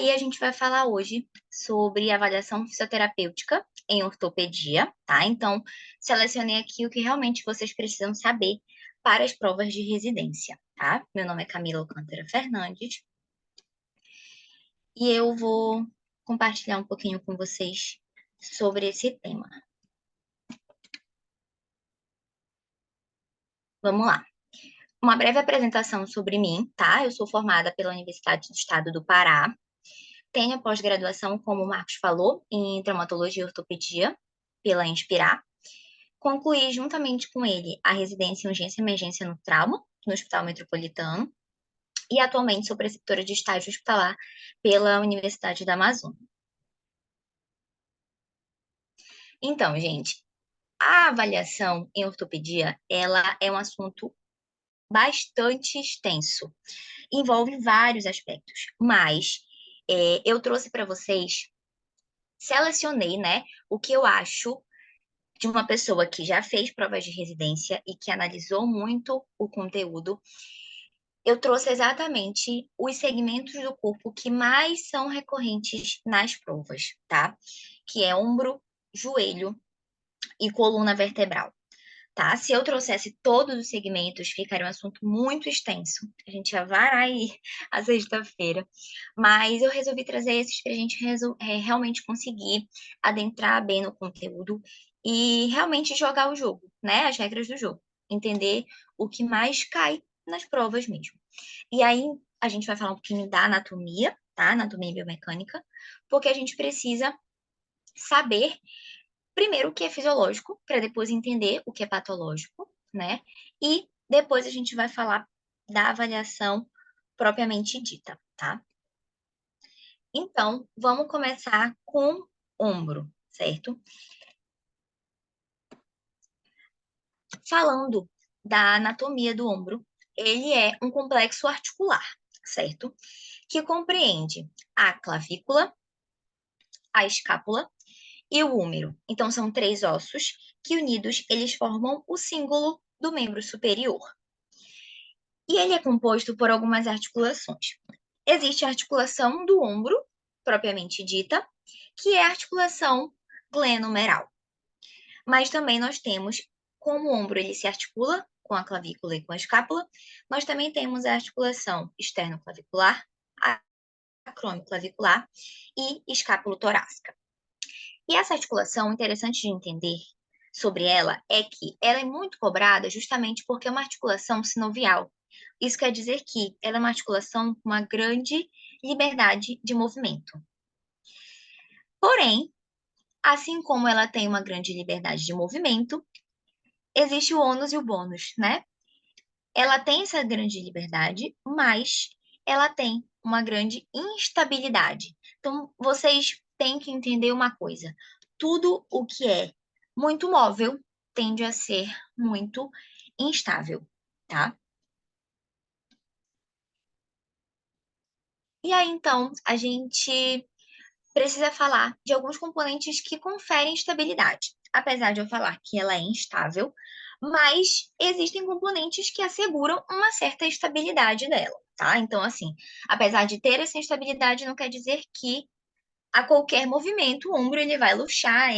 aí a gente vai falar hoje sobre avaliação fisioterapêutica em ortopedia, tá? Então, selecionei aqui o que realmente vocês precisam saber para as provas de residência, tá? Meu nome é Camila Alcântara Fernandes e eu vou compartilhar um pouquinho com vocês sobre esse tema. Vamos lá. Uma breve apresentação sobre mim, tá? Eu sou formada pela Universidade do Estado do Pará. Tenho pós-graduação, como o Marcos falou, em traumatologia e ortopedia pela Inspirar. Concluí juntamente com ele a residência em urgência e emergência no trauma, no Hospital Metropolitano, e atualmente sou preceptora de estágio hospitalar pela Universidade da Amazônia. Então, gente, a avaliação em ortopedia, ela é um assunto bastante extenso. Envolve vários aspectos, mas eu trouxe para vocês, selecionei, né, o que eu acho de uma pessoa que já fez provas de residência e que analisou muito o conteúdo. Eu trouxe exatamente os segmentos do corpo que mais são recorrentes nas provas, tá? Que é ombro, joelho e coluna vertebral, tá? Se eu trouxesse todos os segmentos, ficaria um assunto muito extenso. A gente já vai aí a sexta-feira. Mas eu resolvi trazer esses para a gente realmente conseguir adentrar bem no conteúdo e realmente jogar o jogo, né? As regras do jogo. Entender o que mais cai nas provas mesmo. E aí a gente vai falar um pouquinho da anatomia, tá? Anatomia biomecânica, porque a gente precisa saber primeiro o que é fisiológico, para depois entender o que é patológico, né? E depois a gente vai falar da avaliação propriamente dita, tá? Então, vamos começar com ombro, certo? Falando da anatomia do ombro, ele é um complexo articular, certo? Que compreende a clavícula, a escápula e o húmero. Então, são três ossos que, unidos, eles formam o símbolo do membro superior. E ele é composto por algumas articulações. Existe a articulação do ombro, propriamente dita, que é a articulação glenomeral. Mas também nós temos, como o ombro ele se articula com a clavícula e com a escápula, nós também temos a articulação externo-clavicular, acromioclavicular e escápulo-torácica. E essa articulação, interessante de entender sobre ela, é que ela é muito cobrada justamente porque é uma articulação sinovial. Isso quer dizer que ela é uma articulação com uma grande liberdade de movimento. Porém, assim como ela tem uma grande liberdade de movimento, existe o ônus e o bônus, né? Ela tem essa grande liberdade, mas ela tem uma grande instabilidade. Então, vocês têm que entender uma coisa: tudo o que é muito móvel tende a ser muito instável, tá? E aí, então, a gente precisa falar de alguns componentes que conferem estabilidade. Apesar de eu falar que ela é instável, mas existem componentes que asseguram uma certa estabilidade dela, tá? Então, assim, apesar de ter essa instabilidade, não quer dizer que a qualquer movimento o ombro ele vai luxar,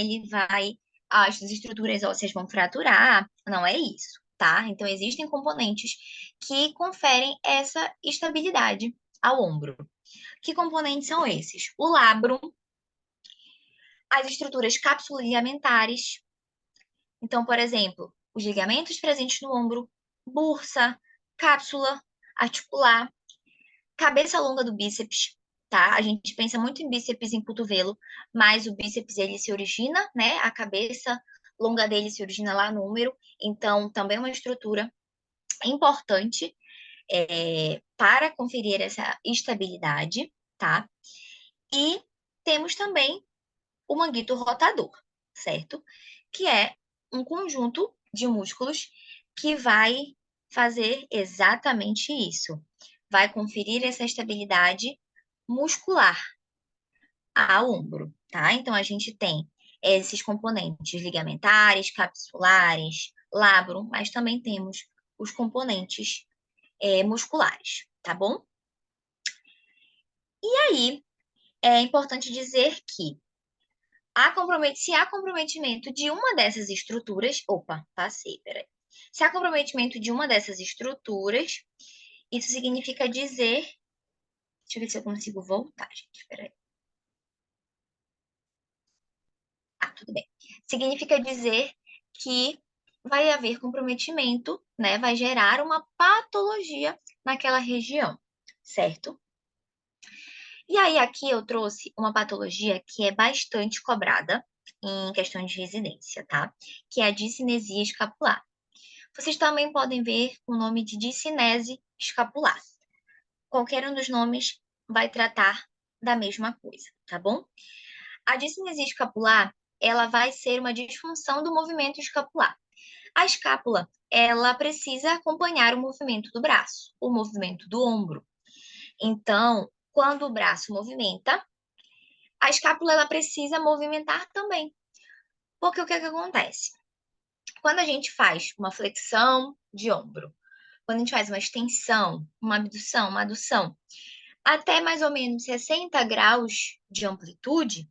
as estruturas ósseas vão fraturar, não é isso, tá? Então, existem componentes que conferem essa estabilidade ao ombro. Que componentes são esses? O labrum, as estruturas capsulo-ligamentares. Então, por exemplo, os ligamentos presentes no ombro, bursa, cápsula articular, cabeça longa do bíceps, tá? A gente pensa muito em bíceps e em cotovelo, mas o bíceps ele se origina, né? A cabeça longa dele se origina lá no úmero, então também é uma estrutura importante para conferir essa estabilidade, tá? E temos também o manguito rotador, certo? Que é um conjunto de músculos que vai fazer exatamente isso. Vai conferir essa estabilidade muscular ao ombro, tá? Então, a gente tem esses componentes ligamentares, capsulares, labrum, mas também temos os componentes musculares, tá bom? E aí, é importante dizer que se há comprometimento de uma dessas estruturas, opa, passei, peraí. Se há comprometimento de uma dessas estruturas, isso significa dizer, deixa eu ver se eu consigo voltar, gente, peraí. Ah, tudo bem. Significa dizer que vai haver comprometimento, né? Vai gerar uma patologia naquela região, certo? E aí, aqui eu trouxe uma patologia que é bastante cobrada em questão de residência, tá? Que é a discinesia escapular. Vocês também podem ver o nome de discinese escapular. Qualquer um dos nomes vai tratar da mesma coisa, tá bom? A discinesia escapular, ela vai ser uma disfunção do movimento escapular. A escápula, ela precisa acompanhar o movimento do braço, o movimento do ombro. Então, quando o braço movimenta, a escápula ela precisa movimentar também. Porque o que é que acontece? Quando a gente faz uma flexão de ombro, quando a gente faz uma extensão, uma abdução, uma adução, até mais ou menos 60 graus de amplitude,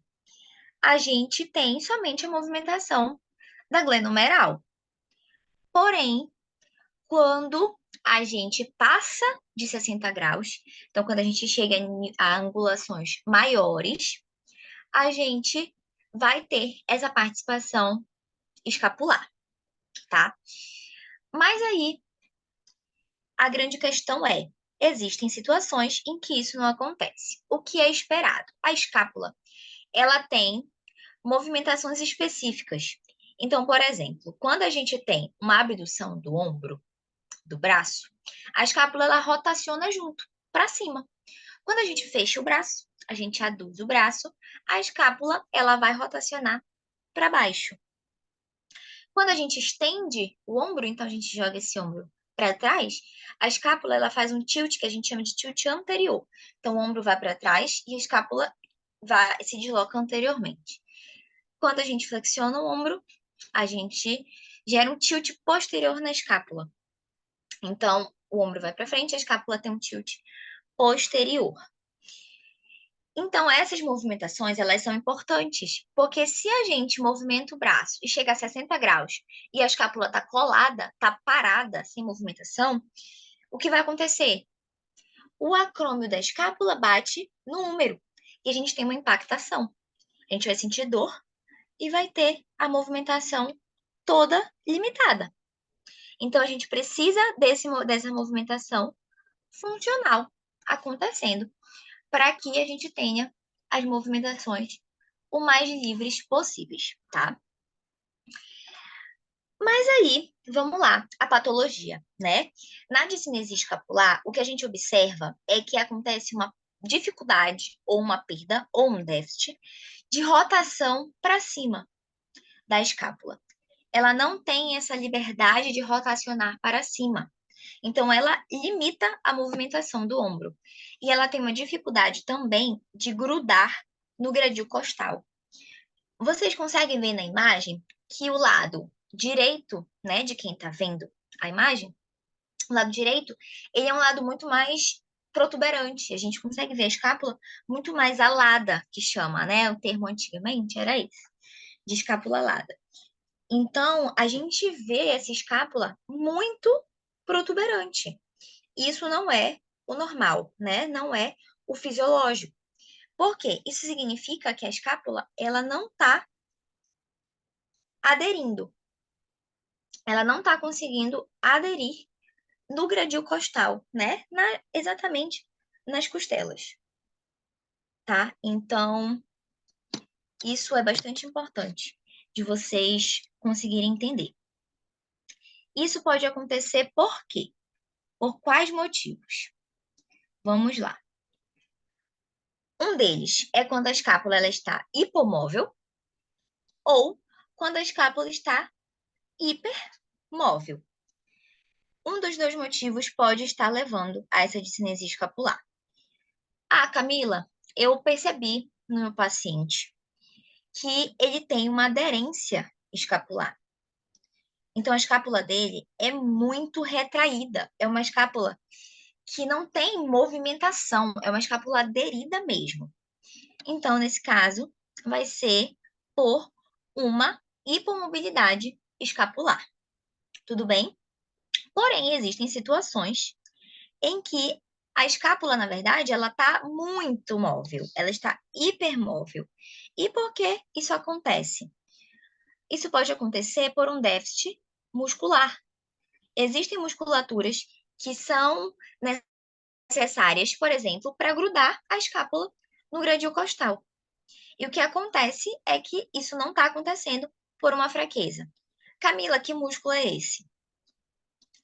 a gente tem somente a movimentação da glenomeral. Porém, quando a gente passa de 60 graus, então quando a gente chega a angulações maiores, a gente vai ter essa participação escapular, tá? Mas aí a grande questão é: existem situações em que isso não acontece. O que é esperado? A escápula, ela tem movimentações específicas. Então, por exemplo, quando a gente tem uma abdução do ombro, do braço, a escápula ela rotaciona junto, para cima. Quando a gente fecha o braço, a gente aduz o braço, a escápula ela vai rotacionar para baixo. Quando a gente estende o ombro, então a gente joga esse ombro para trás, a escápula ela faz um tilt que a gente chama de tilt anterior. Então o ombro vai para trás e a escápula se desloca anteriormente. Quando a gente flexiona o ombro, a gente gera um tilt posterior na escápula. Então o ombro vai para frente, a escápula tem um tilt posterior. Então, essas movimentações, elas são importantes, porque se a gente movimenta o braço e chega a 60 graus e a escápula está colada, está parada, sem movimentação, o que vai acontecer? O acrômio da escápula bate no úmero e a gente tem uma impactação. A gente vai sentir dor e vai ter a movimentação toda limitada. Então, a gente precisa dessa movimentação funcional acontecendo para que a gente tenha as movimentações o mais livres possíveis, tá? Mas aí, vamos lá, a patologia, né? Na discinesia escapular, o que a gente observa é que acontece uma dificuldade, ou uma perda, ou um déficit de rotação para cima da escápula. Ela não tem essa liberdade de rotacionar para cima. Então, ela limita a movimentação do ombro. E ela tem uma dificuldade também de grudar no gradil costal. Vocês conseguem ver na imagem que o lado direito, né, de quem está vendo a imagem, o lado direito, ele é um lado muito mais protuberante. A gente consegue ver a escápula muito mais alada, que chama, né? O termo antigamente era esse, de escápula alada. Então, a gente vê essa escápula muito protuberante. Isso não é o normal, né? Não é o fisiológico. Por quê? Isso significa que a escápula, ela não está aderindo. Ela não está conseguindo aderir no gradil costal, né? Exatamente nas costelas, tá? Então, isso é bastante importante de vocês conseguirem entender. Isso pode acontecer por quê? Por quais motivos? Vamos lá. Um deles é quando a escápula ela está hipomóvel ou quando a escápula está hipermóvel. Um dos dois motivos pode estar levando a essa discinesia escapular. Ah, Camila, eu percebi no meu paciente que ele tem uma aderência escapular. Então, a escápula dele é muito retraída. É uma escápula que não tem movimentação, é uma escápula aderida mesmo. Então, nesse caso, vai ser por uma hipomobilidade escapular. Tudo bem? Porém, existem situações em que a escápula, na verdade, ela está muito móvel, ela está hipermóvel. E por que isso acontece? Isso pode acontecer por um déficit muscular. Existem musculaturas que são necessárias, por exemplo, para grudar a escápula no gradil costal. E o que acontece é que isso não está acontecendo por uma fraqueza. Camila, que músculo é esse?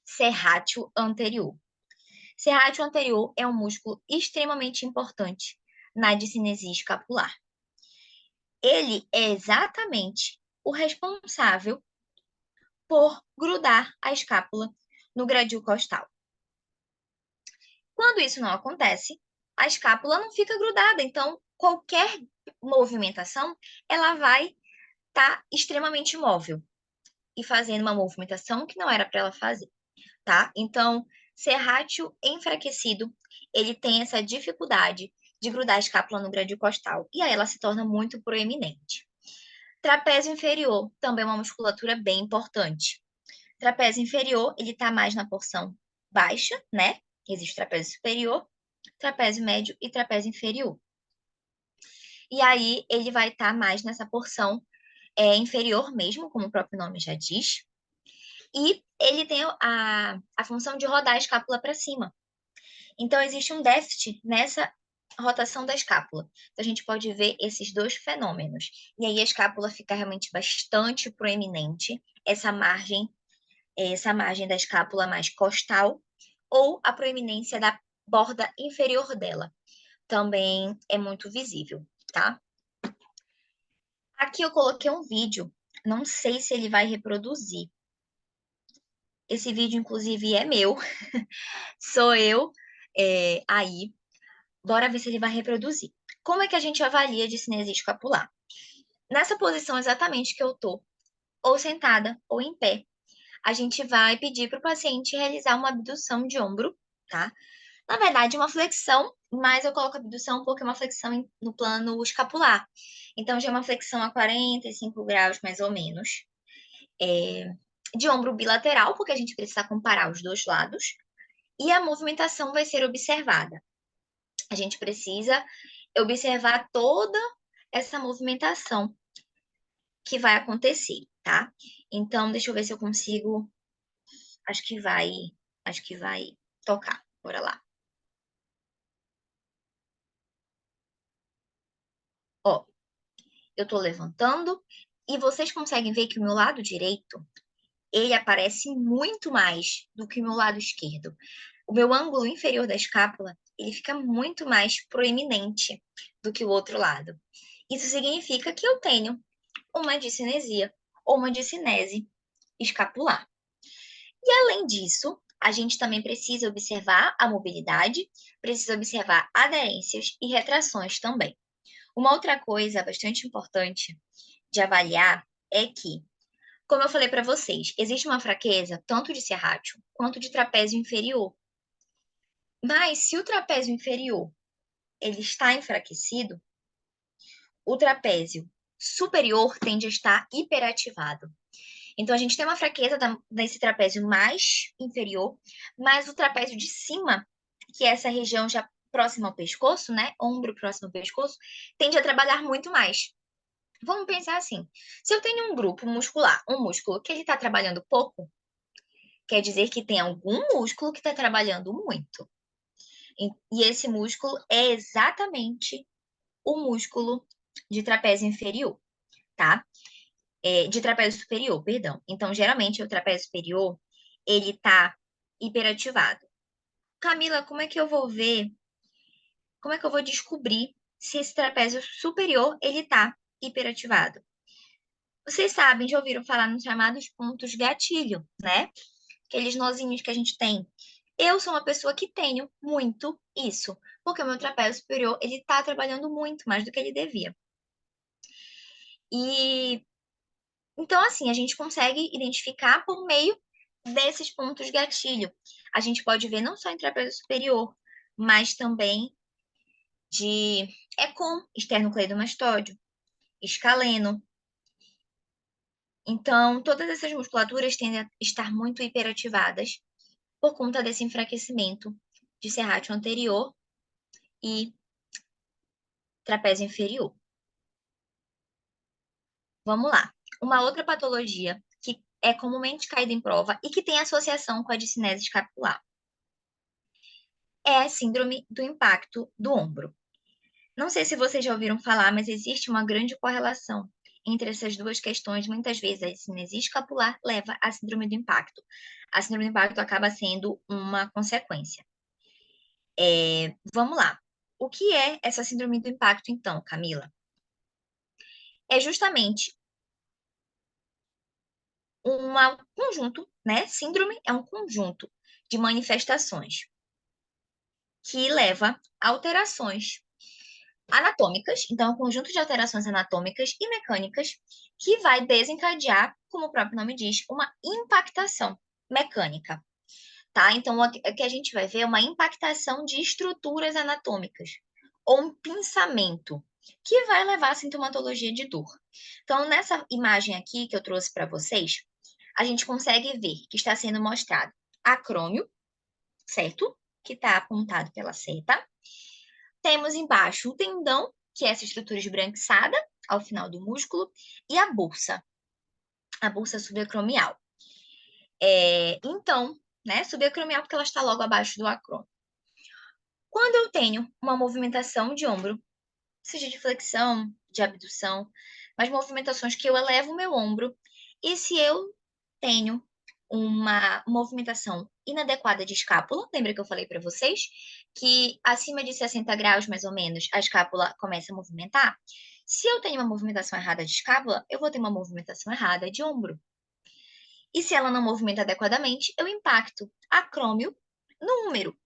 Serrátil anterior. Serrátil anterior é um músculo extremamente importante na discinesia escapular. Ele é exatamente o responsável por grudar a escápula no gradil costal. Quando isso não acontece, a escápula não fica grudada, então qualquer movimentação ela vai estar extremamente imóvel e fazendo uma movimentação que não era para ela fazer, tá? Então, serrátil enfraquecido, ele tem essa dificuldade de grudar a escápula no gradil costal e aí ela se torna muito proeminente. Trapézio inferior também é uma musculatura bem importante. Trapézio inferior, ele está mais na porção baixa, né? Existe trapézio superior, trapézio médio e trapézio inferior. E aí ele vai estar mais nessa porção inferior mesmo, como o próprio nome já diz. E ele tem a função de rodar a escápula para cima. Então, existe um déficit nessa rotação da escápula. Então, a gente pode ver esses dois fenômenos. E aí, a escápula fica realmente bastante proeminente, essa margem da escápula mais costal, ou a proeminência da borda inferior dela. Também é muito visível, tá? Aqui eu coloquei um vídeo, não sei se ele vai reproduzir. Esse vídeo, inclusive, é meu, sou eu aí. Bora ver se ele vai reproduzir. Como é que a gente avalia a discinesia escapular? Nessa posição exatamente que eu tô, ou sentada ou em pé, a gente vai pedir para o paciente realizar uma abdução de ombro, tá? Na verdade, uma flexão, mas eu coloco abdução porque é uma flexão no plano escapular. Então, já é uma flexão a 45 graus, mais ou menos. De ombro bilateral, porque a gente precisa comparar os dois lados. E a movimentação vai ser observada. A gente precisa observar toda essa movimentação que vai acontecer, tá? Então, deixa eu ver se eu consigo. Acho que vai, acho que vai tocar. Bora lá. Ó, eu tô levantando e vocês conseguem ver que o meu lado direito, ele aparece muito mais do que o meu lado esquerdo. O meu ângulo inferior da escápula, ele fica muito mais proeminente do que o outro lado. Isso significa que eu tenho uma discinesia ou uma discinese escapular. E além disso, a gente também precisa observar a mobilidade, precisa observar aderências e retrações também. Uma outra coisa bastante importante de avaliar é que, como eu falei para vocês, existe uma fraqueza tanto de serrátil quanto de trapézio inferior. Mas se o trapézio inferior ele está enfraquecido, o trapézio superior tende a estar hiperativado. Então, a gente tem uma fraqueza nesse trapézio mais inferior, mas o trapézio de cima, que é essa região já próxima ao pescoço, né? Ombro próximo ao pescoço, tende a trabalhar muito mais. Vamos pensar assim: se eu tenho um grupo muscular, um músculo que ele está trabalhando pouco, quer dizer que tem algum músculo que está trabalhando muito. E esse músculo é exatamente o músculo de trapézio inferior, tá? De trapézio superior, perdão. Então, geralmente, o trapézio superior, ele tá hiperativado. Camila, como é que eu vou ver? Como é que eu vou descobrir se esse trapézio superior, ele tá hiperativado? Vocês sabem, já ouviram falar nos chamados pontos gatilho, né? Aqueles nozinhos que a gente tem. Eu sou uma pessoa que tenho muito isso, porque o meu trapézio superior, ele tá trabalhando muito mais do que ele devia. E então, assim, a gente consegue identificar por meio desses pontos gatilho. A gente pode ver não só em trapézio superior, mas também de Econ, esternocleidomastóide, escaleno. Então, todas essas musculaturas tendem a estar muito hiperativadas por conta desse enfraquecimento de serrátil anterior e trapézio inferior. Vamos lá. Uma outra patologia que é comumente caída em prova e que tem associação com a discinese escapular é a síndrome do impacto do ombro. Não sei se vocês já ouviram falar, mas existe uma grande correlação entre essas duas questões. Muitas vezes a discinesia escapular leva à síndrome do impacto. A síndrome do impacto acaba sendo uma consequência. Vamos lá. O que é essa síndrome do impacto, então, Camila? É justamente um conjunto, né? Síndrome é um conjunto de manifestações que leva a alterações anatômicas, então, é um conjunto de alterações anatômicas e mecânicas que vai desencadear, como o próprio nome diz, uma impactação mecânica, tá? Então, o que a gente vai ver é uma impactação de estruturas anatômicas, ou um pinçamento, que vai levar à sintomatologia de dor. Então, nessa imagem aqui que eu trouxe para vocês, a gente consegue ver que está sendo mostrado acrômio, certo? Que está apontado pela seta. Temos embaixo o tendão, que é essa estrutura esbranquiçada ao final do músculo, e a bolsa subacromial. Então, né, subacromial porque ela está logo abaixo do acrômio. Quando eu tenho uma movimentação de ombro, seja de flexão, de abdução, mas movimentações que eu elevo o meu ombro, e se eu tenho uma movimentação inadequada de escápula, lembra que eu falei para vocês que acima de 60 graus, mais ou menos, a escápula começa a movimentar? Se eu tenho uma movimentação errada de escápula, eu vou ter uma movimentação errada de ombro. E se ela não movimenta adequadamente, eu impacto acrômio no húmero.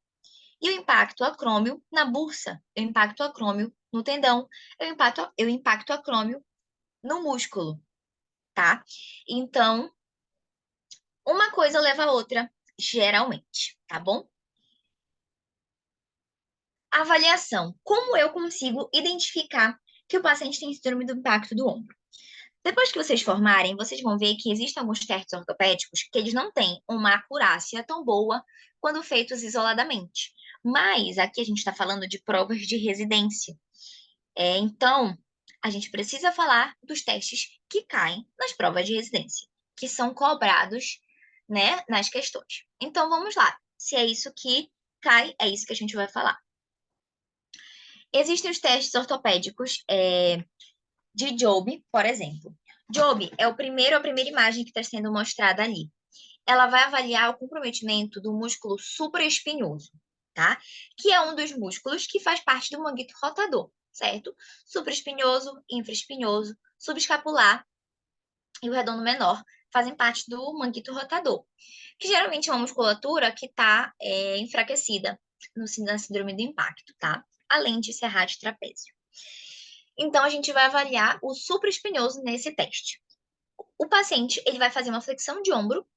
E eu impacto acrômio na bursa, eu impacto acrômio no tendão, eu impacto acrômio no músculo, tá? Então, uma coisa leva a outra, geralmente, tá bom? Avaliação. Como eu consigo identificar que o paciente tem síndrome do impacto do ombro? Depois que vocês formarem, vocês vão ver que existem alguns testes ortopédicos que eles não têm uma acurácia tão boa quando feitos isoladamente. Mas aqui a gente está falando de provas de residência. Então, a gente precisa falar dos testes que caem nas provas de residência, que são cobrados, né, nas questões. Então, vamos lá. Se é isso que cai, é isso que a gente vai falar. Existem os testes ortopédicos de Jobe, por exemplo. Jobe é a primeira imagem que está sendo mostrada ali. Ela vai avaliar o comprometimento do músculo supraespinhoso, tá? Que é um dos músculos que faz parte do manguito rotador, certo? Supraespinhoso, infraespinhoso, subescapular e o redondo menor fazem parte do manguito rotador, que geralmente é uma musculatura que está enfraquecida na síndrome do impacto, tá? Além de serrátil trapézio. Então, a gente vai avaliar o supraespinhoso nesse teste. O paciente, ele vai fazer uma flexão de ombro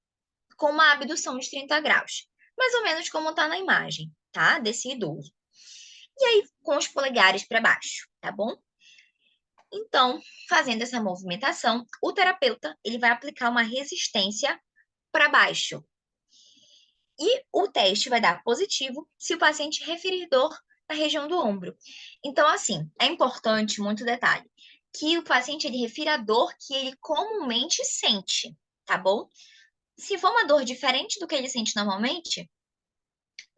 com uma abdução de 30 graus, mais ou menos como está na imagem, tá? Desse idoso. E aí, com os polegares para baixo, tá bom? Então, fazendo essa movimentação, o terapeuta, ele vai aplicar uma resistência para baixo. E o teste vai dar positivo se o paciente referir dor na região do ombro. Então, assim, é importante, muito detalhe, que o paciente ele refira a dor que ele comumente sente, tá bom? Se for uma dor diferente do que ele sente normalmente,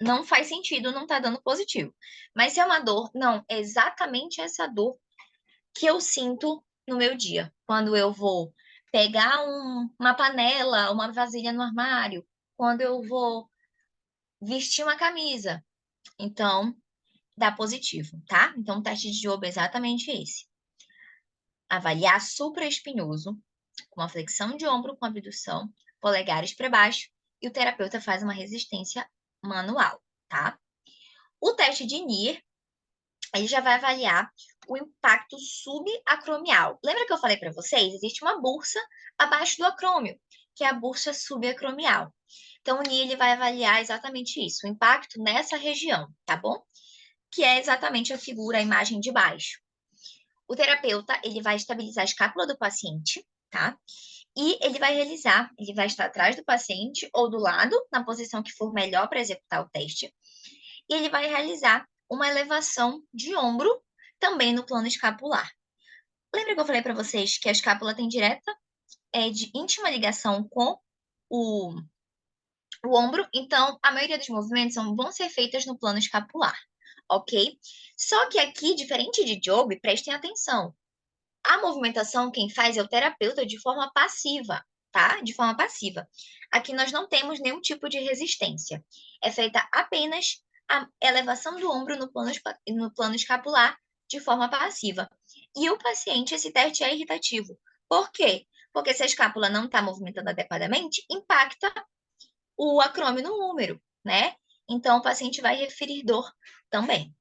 não faz sentido, não tá dando positivo. Mas se é uma dor, não, é exatamente essa dor que eu sinto no meu dia, quando eu vou pegar uma panela, uma vasilha no armário, quando eu vou vestir uma camisa. Então, dá positivo, tá? Então, o teste de Jobe é exatamente esse. Avaliar supraespinhoso, com uma flexão de ombro com abdução, polegares para baixo, e o terapeuta faz uma resistência manual, tá? O teste de Nier, ele já vai avaliar o impacto subacromial. Lembra que eu falei para vocês? Existe uma bursa abaixo do acrômio, que é a bursa subacromial. Então, o Nier ele vai avaliar exatamente isso, o impacto nessa região, tá bom? que é exatamente a figura, a imagem de baixo. O terapeuta, ele vai estabilizar a escápula do paciente, tá? E ele vai estar atrás do paciente ou do lado, na posição que for melhor para executar o teste. E ele vai realizar uma elevação de ombro também no plano escapular. Lembra que eu falei para vocês que a escápula tem direta, de íntima ligação com o, o ombro? Então, a maioria dos movimentos vão ser feitos no plano escapular, ok? Só que aqui, diferente de Job, prestem atenção. A movimentação quem faz é o terapeuta de forma passiva, tá? De forma passiva. Aqui nós não temos nenhum tipo de resistência. É feita apenas a elevação do ombro no plano escapular de forma passiva. E o paciente, esse teste é irritativo. Por quê? Porque se a escápula não está movimentando adequadamente, impacta o acrômio no húmero, né? Então, o paciente vai referir dor também.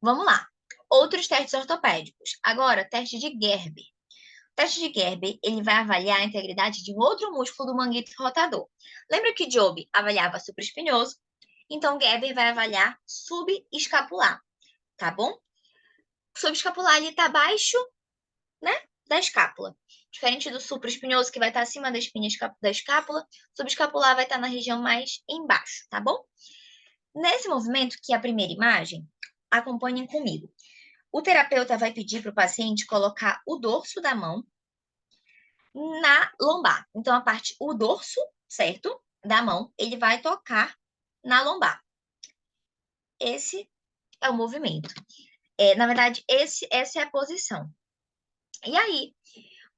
Vamos lá. Outros testes ortopédicos. Agora, teste de Gerber. O teste de Gerber, ele vai avaliar a integridade de um outro músculo do manguito rotador. Lembra que Job avaliava supraespinhoso? Então, Gerber vai avaliar subescapular, tá bom? O subescapular, ele está abaixo, né, da escápula. Diferente do supraespinhoso, que vai estar acima da espinha da escápula, o subescapular vai estar na região mais embaixo, tá bom? Nesse movimento, que é a primeira imagem, acompanhem comigo. O terapeuta vai pedir para o paciente colocar o dorso da mão na lombar. Então, o dorso, certo? Da mão, ele vai tocar na lombar. Esse é o movimento. Na verdade, essa é a posição. E aí,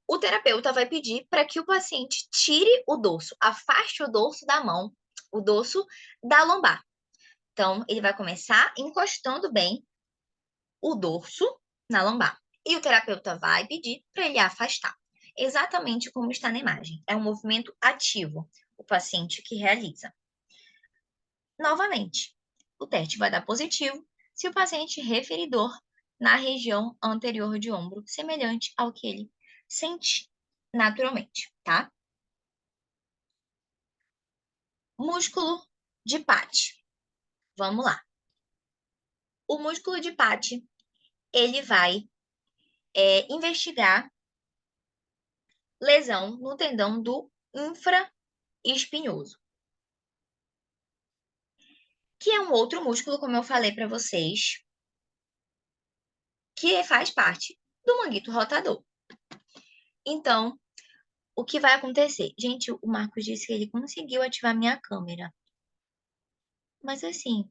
o terapeuta vai pedir para que o paciente tire o dorso, afaste o dorso da mão, o dorso da lombar. Então, ele vai começar encostando bem o dorso na lombar. E o terapeuta vai pedir para ele afastar. Exatamente como está na imagem. É um movimento ativo, o paciente que realiza. Novamente, o teste vai dar positivo se o paciente referir dor na região anterior de ombro, semelhante ao que ele sente naturalmente, tá? Músculo de Pate. Vamos lá. O músculo de Pate, ele vai investigar lesão no tendão do infraespinhoso, que é um outro músculo, como eu falei para vocês, que faz parte do manguito rotador. Então, o que vai acontecer? Gente, o Marcos disse que ele conseguiu ativar minha câmera. Mas assim,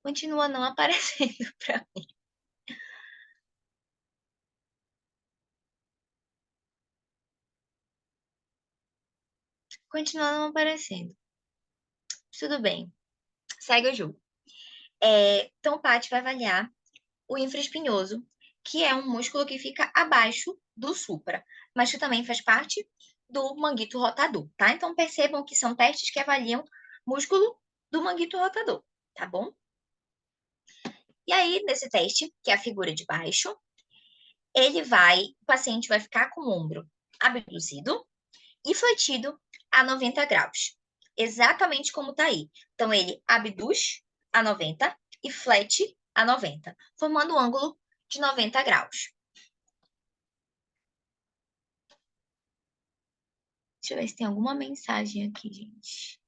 continua não aparecendo para mim. Continua não aparecendo. Tudo bem. Segue o jogo. Então, o Paty vai avaliar o infraespinhoso, que é um músculo que fica abaixo do supra, mas que também faz parte do manguito rotador, tá? Então, percebam que são testes que avaliam músculo do manguito rotador, tá bom? E aí, nesse teste, que é a figura de baixo, o paciente vai ficar com o ombro abduzido e fletido a 90 graus. Exatamente como tá aí. Então, ele abduz a 90 e flete a 90, formando um ângulo de 90 graus. Deixa eu ver se tem alguma mensagem aqui, gente.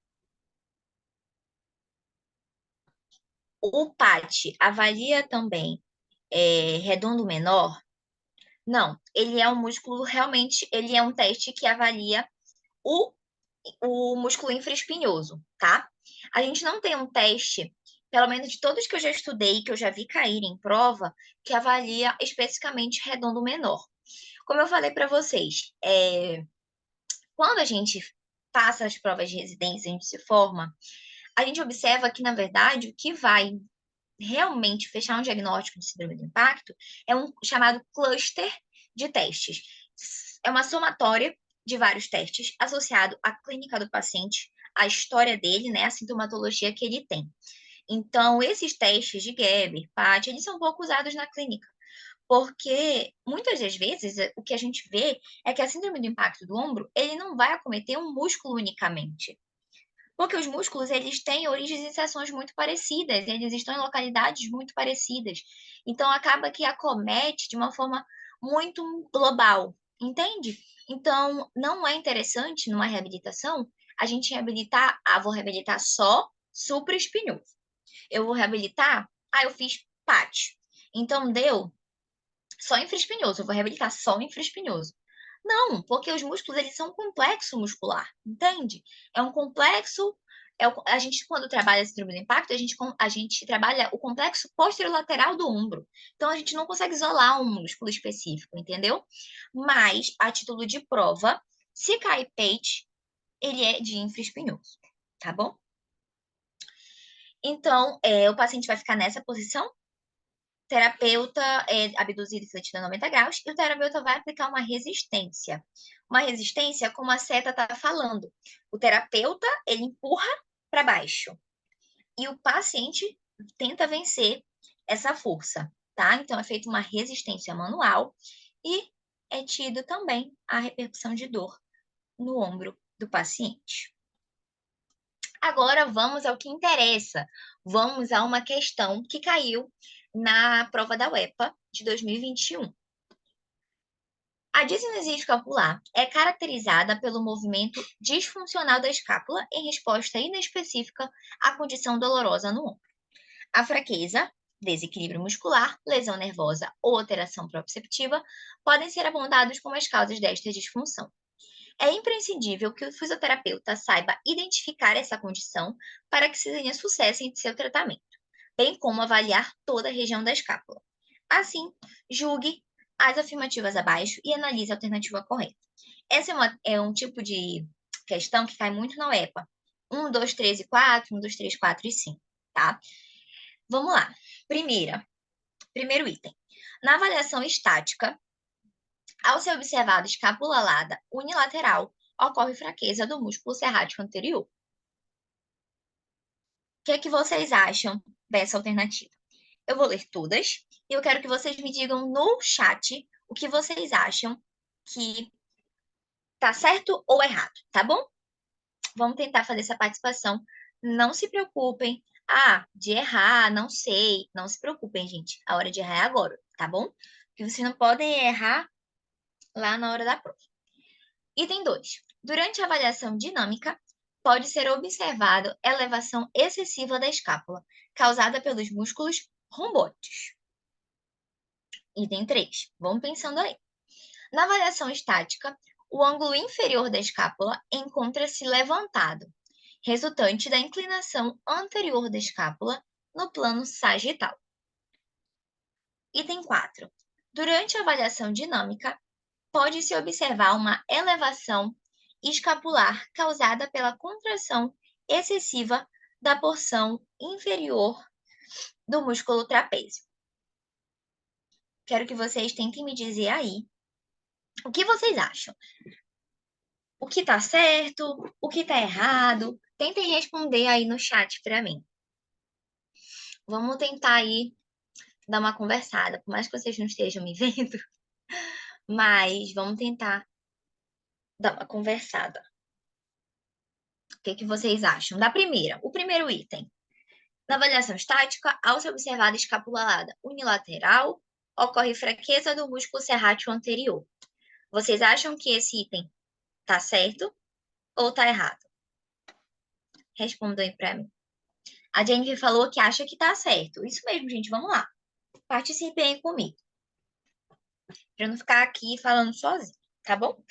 O PAT avalia também redondo menor? Não, ele é um músculo, realmente, ele é um teste que avalia o músculo infraespinhoso, tá? A gente não tem um teste, pelo menos de todos que eu já estudei, que eu já vi cair em prova, que avalia especificamente redondo menor. Como eu falei para vocês, quando a gente passa as provas de residência, a gente se forma, a gente observa que, na verdade, o que vai realmente fechar um diagnóstico de síndrome do impacto é um chamado cluster de testes. É uma somatória de vários testes associado à clínica do paciente, à história dele, né, a sintomatologia que ele tem. Então, esses testes de Gerber, PAT, eles são pouco usados na clínica, porque muitas das vezes o que a gente vê é que a síndrome do impacto do ombro, ele não vai acometer um músculo unicamente. Porque os músculos, eles têm origens e seções muito parecidas, eles estão em localidades muito parecidas. Então, acaba que acomete de uma forma muito global, entende? Então, não é interessante numa reabilitação a gente reabilitar, vou reabilitar só supraespinhoso. Eu vou reabilitar, eu fiz pátio. Então, deu só infraespinhoso, eu vou reabilitar só infraespinhoso. Não, porque os músculos, eles são um complexo muscular, entende? É um complexo, a gente, quando trabalha esse síndrome do impacto, a gente trabalha o complexo posterolateral do ombro. Então, a gente não consegue isolar um músculo específico, entendeu? Mas, a título de prova, se cair peito, ele é de infraespinhoso, tá bom? Então, o paciente vai ficar nessa posição, terapeuta abduzido e fletido a 90 graus, e o terapeuta vai aplicar uma resistência. Uma resistência, como a seta está falando. O terapeuta, ele empurra para baixo. E o paciente tenta vencer essa força, tá? Então, é feita uma resistência manual e é tido também a repercussão de dor no ombro do paciente. Agora vamos ao que interessa. Vamos a uma questão que caiu na prova da UEPA de 2021. A discinesia escapular é caracterizada pelo movimento disfuncional da escápula em resposta inespecífica à condição dolorosa no ombro. A fraqueza, desequilíbrio muscular, lesão nervosa ou alteração proprioceptiva podem ser apontados como as causas desta disfunção. É imprescindível que o fisioterapeuta saiba identificar essa condição para que se tenha sucesso em seu tratamento, bem como avaliar toda a região da escápula. Assim, julgue as afirmativas abaixo e analise a alternativa correta. Essa é um tipo de questão que cai muito na UEPA. 1, 2, 3 e 4, 1, 2, 3, 4 e 5, tá? Vamos lá. Primeiro item. Na avaliação estática, ao ser observada escápula alada unilateral, ocorre fraqueza do músculo serrático anterior. O que é que vocês acham dessa alternativa? Eu vou ler todas e eu quero que vocês me digam no chat o que vocês acham que tá certo ou errado, tá bom? Vamos tentar fazer essa participação. Não se preocupem. De errar, não sei. Não se preocupem, gente. A hora de errar é agora, tá bom? Porque vocês não podem errar lá na hora da prova. Item 2. Durante a avaliação dinâmica, pode ser observado elevação excessiva da escápula, causada pelos músculos rombóides. Item 3. Vamos pensando aí. Na avaliação estática, o ângulo inferior da escápula encontra-se levantado, resultante da inclinação anterior da escápula no plano sagital. Item 4. Durante a avaliação dinâmica, pode-se observar uma elevação escapular causada pela contração excessiva da porção inferior do músculo trapézio. Quero que vocês tentem me dizer aí o que vocês acham. O que tá certo, o que tá errado. Tentem responder aí no chat para mim. Vamos tentar aí dar uma conversada, por mais que vocês não estejam me vendo, mas vamos tentar dar uma conversada. O que vocês acham? Da primeira, o primeiro item. Na avaliação estática, ao ser observada a escápula alada unilateral, ocorre fraqueza do músculo serrátil anterior. Vocês acham que esse item tá certo ou tá errado? Respondam aí para mim. A Jennifer falou que acha que tá certo. Isso mesmo, gente. Vamos lá. Participem aí comigo. Para não ficar aqui falando sozinho, tá bom?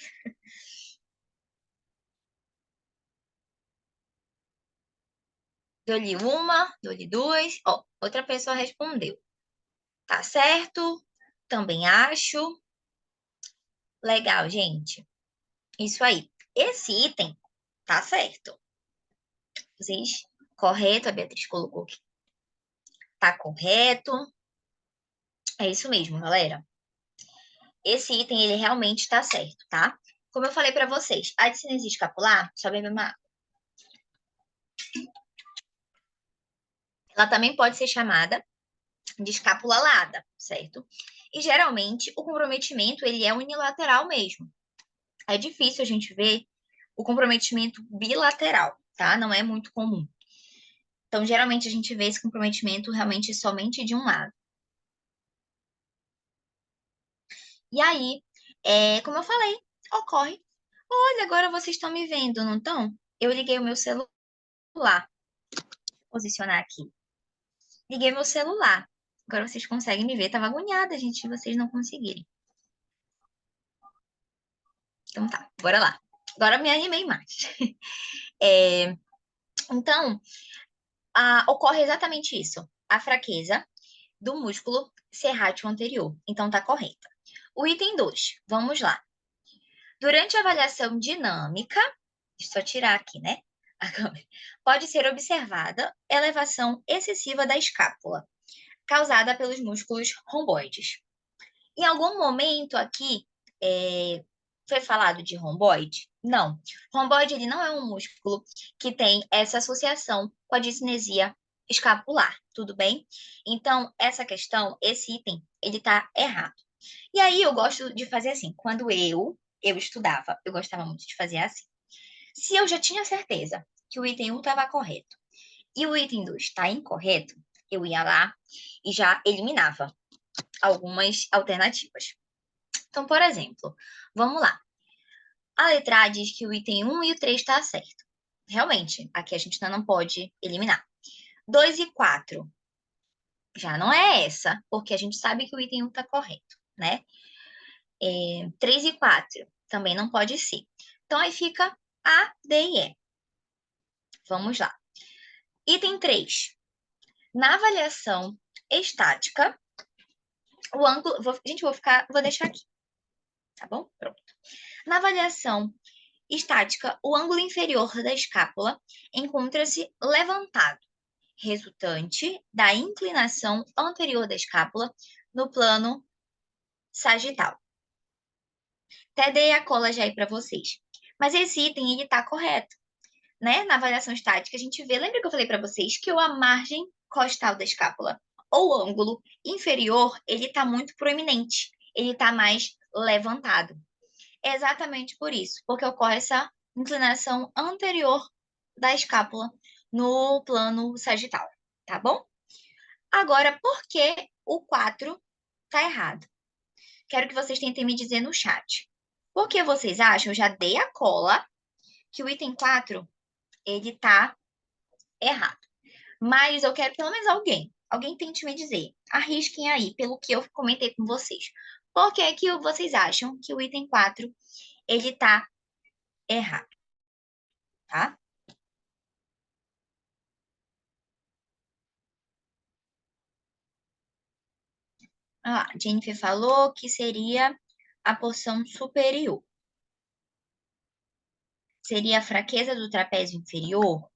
Dou-lhe uma, dou-lhe duas. Ó, outra pessoa respondeu. Tá certo? Também acho. Legal, gente. Isso aí. Esse item tá certo. Vocês, correto, a Beatriz colocou aqui. Tá correto. É isso mesmo, galera. Esse item, ele realmente tá certo, tá? Como eu falei para vocês, a discinesia escapular, só beber uma água. Ela também pode ser chamada de escápula alada, certo? E geralmente o comprometimento ele é unilateral mesmo. É difícil a gente ver o comprometimento bilateral. tá? Não é muito comum. Então, geralmente, a gente vê esse comprometimento realmente somente de um lado. E aí, como eu falei, ocorre. Olha, agora vocês estão me vendo, não estão? Eu liguei o meu celular. Vou posicionar aqui. Liguei meu celular. Agora vocês conseguem me ver. Tava agoniada, gente, se vocês não conseguirem. Então tá, bora lá. Agora me animei mais. É, então, ocorre exatamente isso. A fraqueza do músculo serrátil anterior. Então tá correta. O item 2, vamos lá. Durante a avaliação dinâmica, deixa eu só tirar aqui, né? A câmera. Pode ser observada elevação excessiva da escápula, causada pelos músculos romboides. Em algum momento aqui, foi falado de romboide? Não. Romboide, ele não é um músculo que tem essa associação com a discinesia escapular, tudo bem? Então, essa questão, esse item, ele tá errado. E aí, eu gosto de fazer assim, quando eu estudava, eu gostava muito de fazer assim. Se eu já tinha certeza que o item 1 estava correto e o item 2 está incorreto, eu ia lá e já eliminava algumas alternativas. Então, por exemplo, vamos lá. A letra A diz que o item 1 e o 3 está certo. Realmente, aqui a gente ainda não pode eliminar. 2 e 4 já não é essa, porque a gente sabe que o item 1 está correto, né? 3 e 4 também não pode ser. Então, aí fica A, D e E. Vamos lá. Item 3. Na avaliação estática, o ângulo. Gente, vou deixar aqui, tá bom? Pronto. Na avaliação estática, o ângulo inferior da escápula encontra-se levantado, resultante da inclinação anterior da escápula no plano sagital. Até dei a cola já aí para vocês. Mas esse item, ele tá correto, né? Na avaliação estática, a gente vê, lembra que eu falei para vocês que a margem costal da escápula ou ângulo inferior, ele tá muito proeminente, ele tá mais levantado. É exatamente por isso, porque ocorre essa inclinação anterior da escápula no plano sagital, tá bom? Agora, por que o 4 tá errado? Quero que vocês tentem me dizer no chat. Por que vocês acham? Eu já dei a cola que o item 4 ele tá errado. Mas eu quero pelo menos alguém tente me dizer. Arrisquem aí pelo que eu comentei com vocês. Por que que vocês acham que o item 4 ele tá errado, tá? Ah, Jennifer falou que seria a porção superior. Seria a fraqueza do trapézio inferior?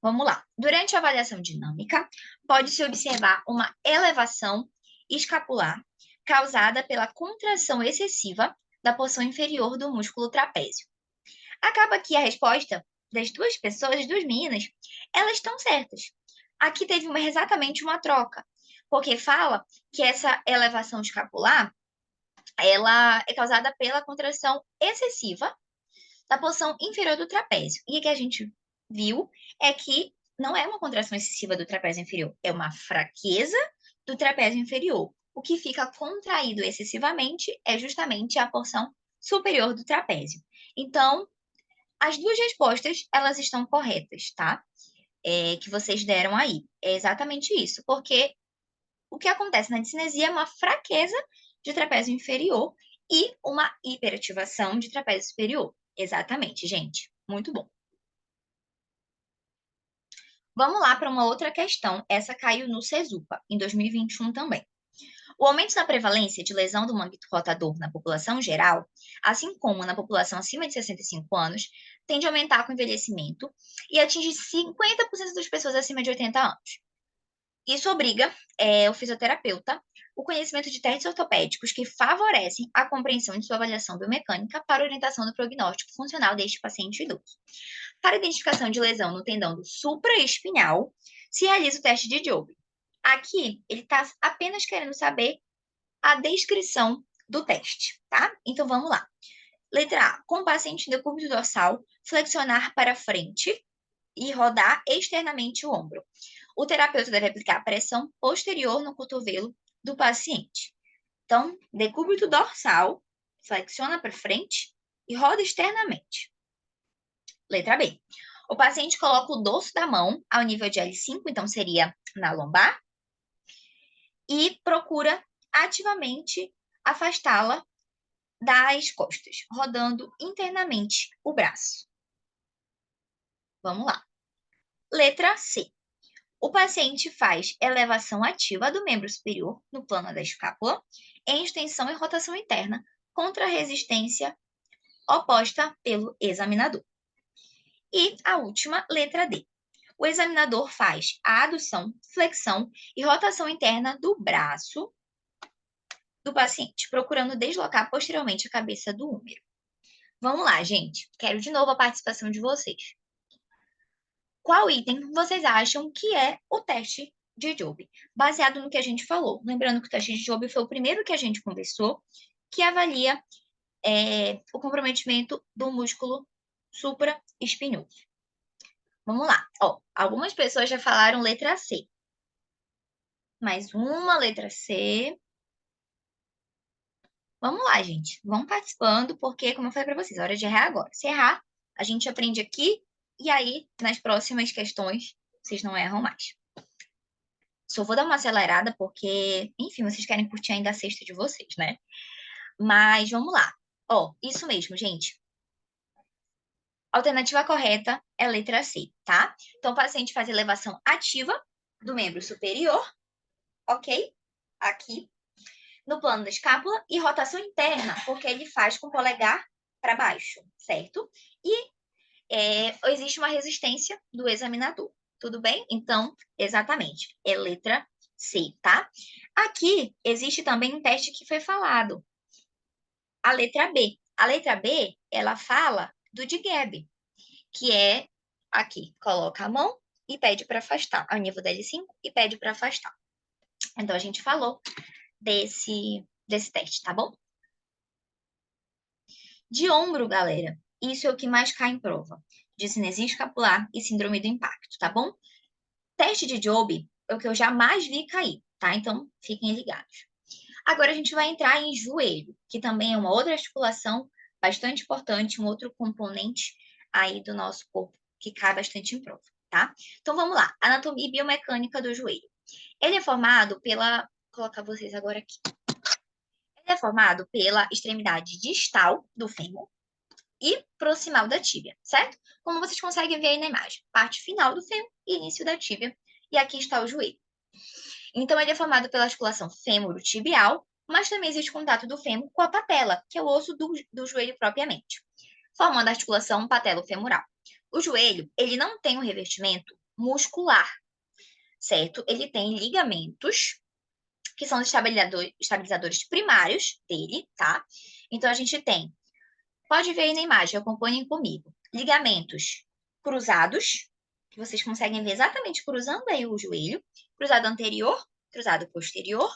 Vamos lá. Durante a avaliação dinâmica, pode-se observar uma elevação escapular causada pela contração excessiva da porção inferior do músculo trapézio. Acaba que a resposta das duas pessoas, das duas meninas, elas estão certas. Aqui teve exatamente uma troca, porque fala que essa elevação escapular ela é causada pela contração excessiva da porção inferior do trapézio. E o que a gente viu é que não é uma contração excessiva do trapézio inferior, é uma fraqueza do trapézio inferior. O que fica contraído excessivamente é justamente a porção superior do trapézio. Então, as duas respostas, elas estão corretas, tá? Que vocês deram aí. É exatamente isso, porque o que acontece na discinesia é uma fraqueza de trapézio inferior e uma hiperativação de trapézio superior. Exatamente, gente. Muito bom. Vamos lá para uma outra questão. Essa caiu no CESUPA, em 2021 também. O aumento na prevalência de lesão do manguito rotador na população geral, assim como na população acima de 65 anos, tende a aumentar com o envelhecimento e atinge 50% das pessoas acima de 80 anos. Isso obriga o fisioterapeuta o conhecimento de testes ortopédicos que favorecem a compreensão de sua avaliação biomecânica para orientação do prognóstico funcional deste paciente idoso. Para identificação de lesão no tendão do supraespinhal, se realiza o teste de Jobe. Aqui, ele está apenas querendo saber a descrição do teste, tá? Então, vamos lá. Letra A, com o paciente em decúbito dorsal, flexionar para frente e rodar externamente o ombro. O terapeuta deve aplicar pressão posterior no cotovelo do paciente. Então, decúbito dorsal, flexiona para frente e roda externamente. Letra B. O paciente coloca o dorso da mão ao nível de L5, então seria na lombar, e procura ativamente afastá-la das costas, rodando internamente o braço. Vamos lá. Letra C. O paciente faz elevação ativa do membro superior no plano da escápula, em extensão e rotação interna, contra a resistência oposta pelo examinador. E a última, letra D. O examinador faz a adução, flexão e rotação interna do braço do paciente, procurando deslocar posteriormente a cabeça do húmero. Vamos lá, gente. Quero de novo a participação de vocês. Qual item vocês acham que é o teste de Jobe? Baseado no que a gente falou. Lembrando que o teste de Jobe foi o primeiro que a gente conversou, que avalia o comprometimento do músculo supraespinhoso. Vamos lá. Ó, algumas pessoas já falaram letra C. Mais uma letra C. Vamos lá, gente. Vão participando, porque, como eu falei para vocês, é hora de errar agora. Se errar, a gente aprende aqui, e aí, nas próximas questões, vocês não erram mais. Só vou dar uma acelerada, porque, enfim, vocês querem curtir ainda a sexta de vocês, né? Mas vamos lá. Ó, isso mesmo, gente. Alternativa correta é a letra C, tá? Então, o paciente faz elevação ativa do membro superior, ok? Aqui, no plano da escápula, e rotação interna, porque ele faz com o polegar para baixo, certo? E existe uma resistência do examinador, tudo bem? Então, exatamente, é letra C, tá? Aqui, existe também um teste que foi falado, a letra B. A letra B, ela fala do DGAB, que é aqui, coloca a mão e pede para afastar, ao nível da L5, e pede para afastar. Então, a gente falou desse teste, tá bom? De ombro, galera, isso é o que mais cai em prova. De cinesia escapular e síndrome do impacto, tá bom? Teste de Jobe é o que eu jamais vi cair, tá? Então, fiquem ligados. Agora, a gente vai entrar em joelho, que também é uma outra articulação bastante importante, um outro componente aí do nosso corpo que cai bastante em prova, tá? Então, vamos lá. Anatomia e biomecânica do joelho. Ele é formado pela... Vou colocar vocês agora aqui. Ele é formado pela extremidade distal do fêmur e proximal da tíbia, certo? Como vocês conseguem ver aí na imagem. Parte final do fêmur e início da tíbia. E aqui está o joelho. Então, ele é formado pela articulação fêmuro-tibial, mas também existe contato do fêmur com a patela, que é o osso do joelho propriamente, formando a articulação patelo-femoral. O joelho, ele não tem um revestimento muscular, certo? Ele tem ligamentos, que são os estabilizadores primários dele, tá? Então, a gente tem, pode ver aí na imagem, acompanhem comigo, ligamentos cruzados, que vocês conseguem ver exatamente cruzando aí o joelho, cruzado anterior, cruzado posterior,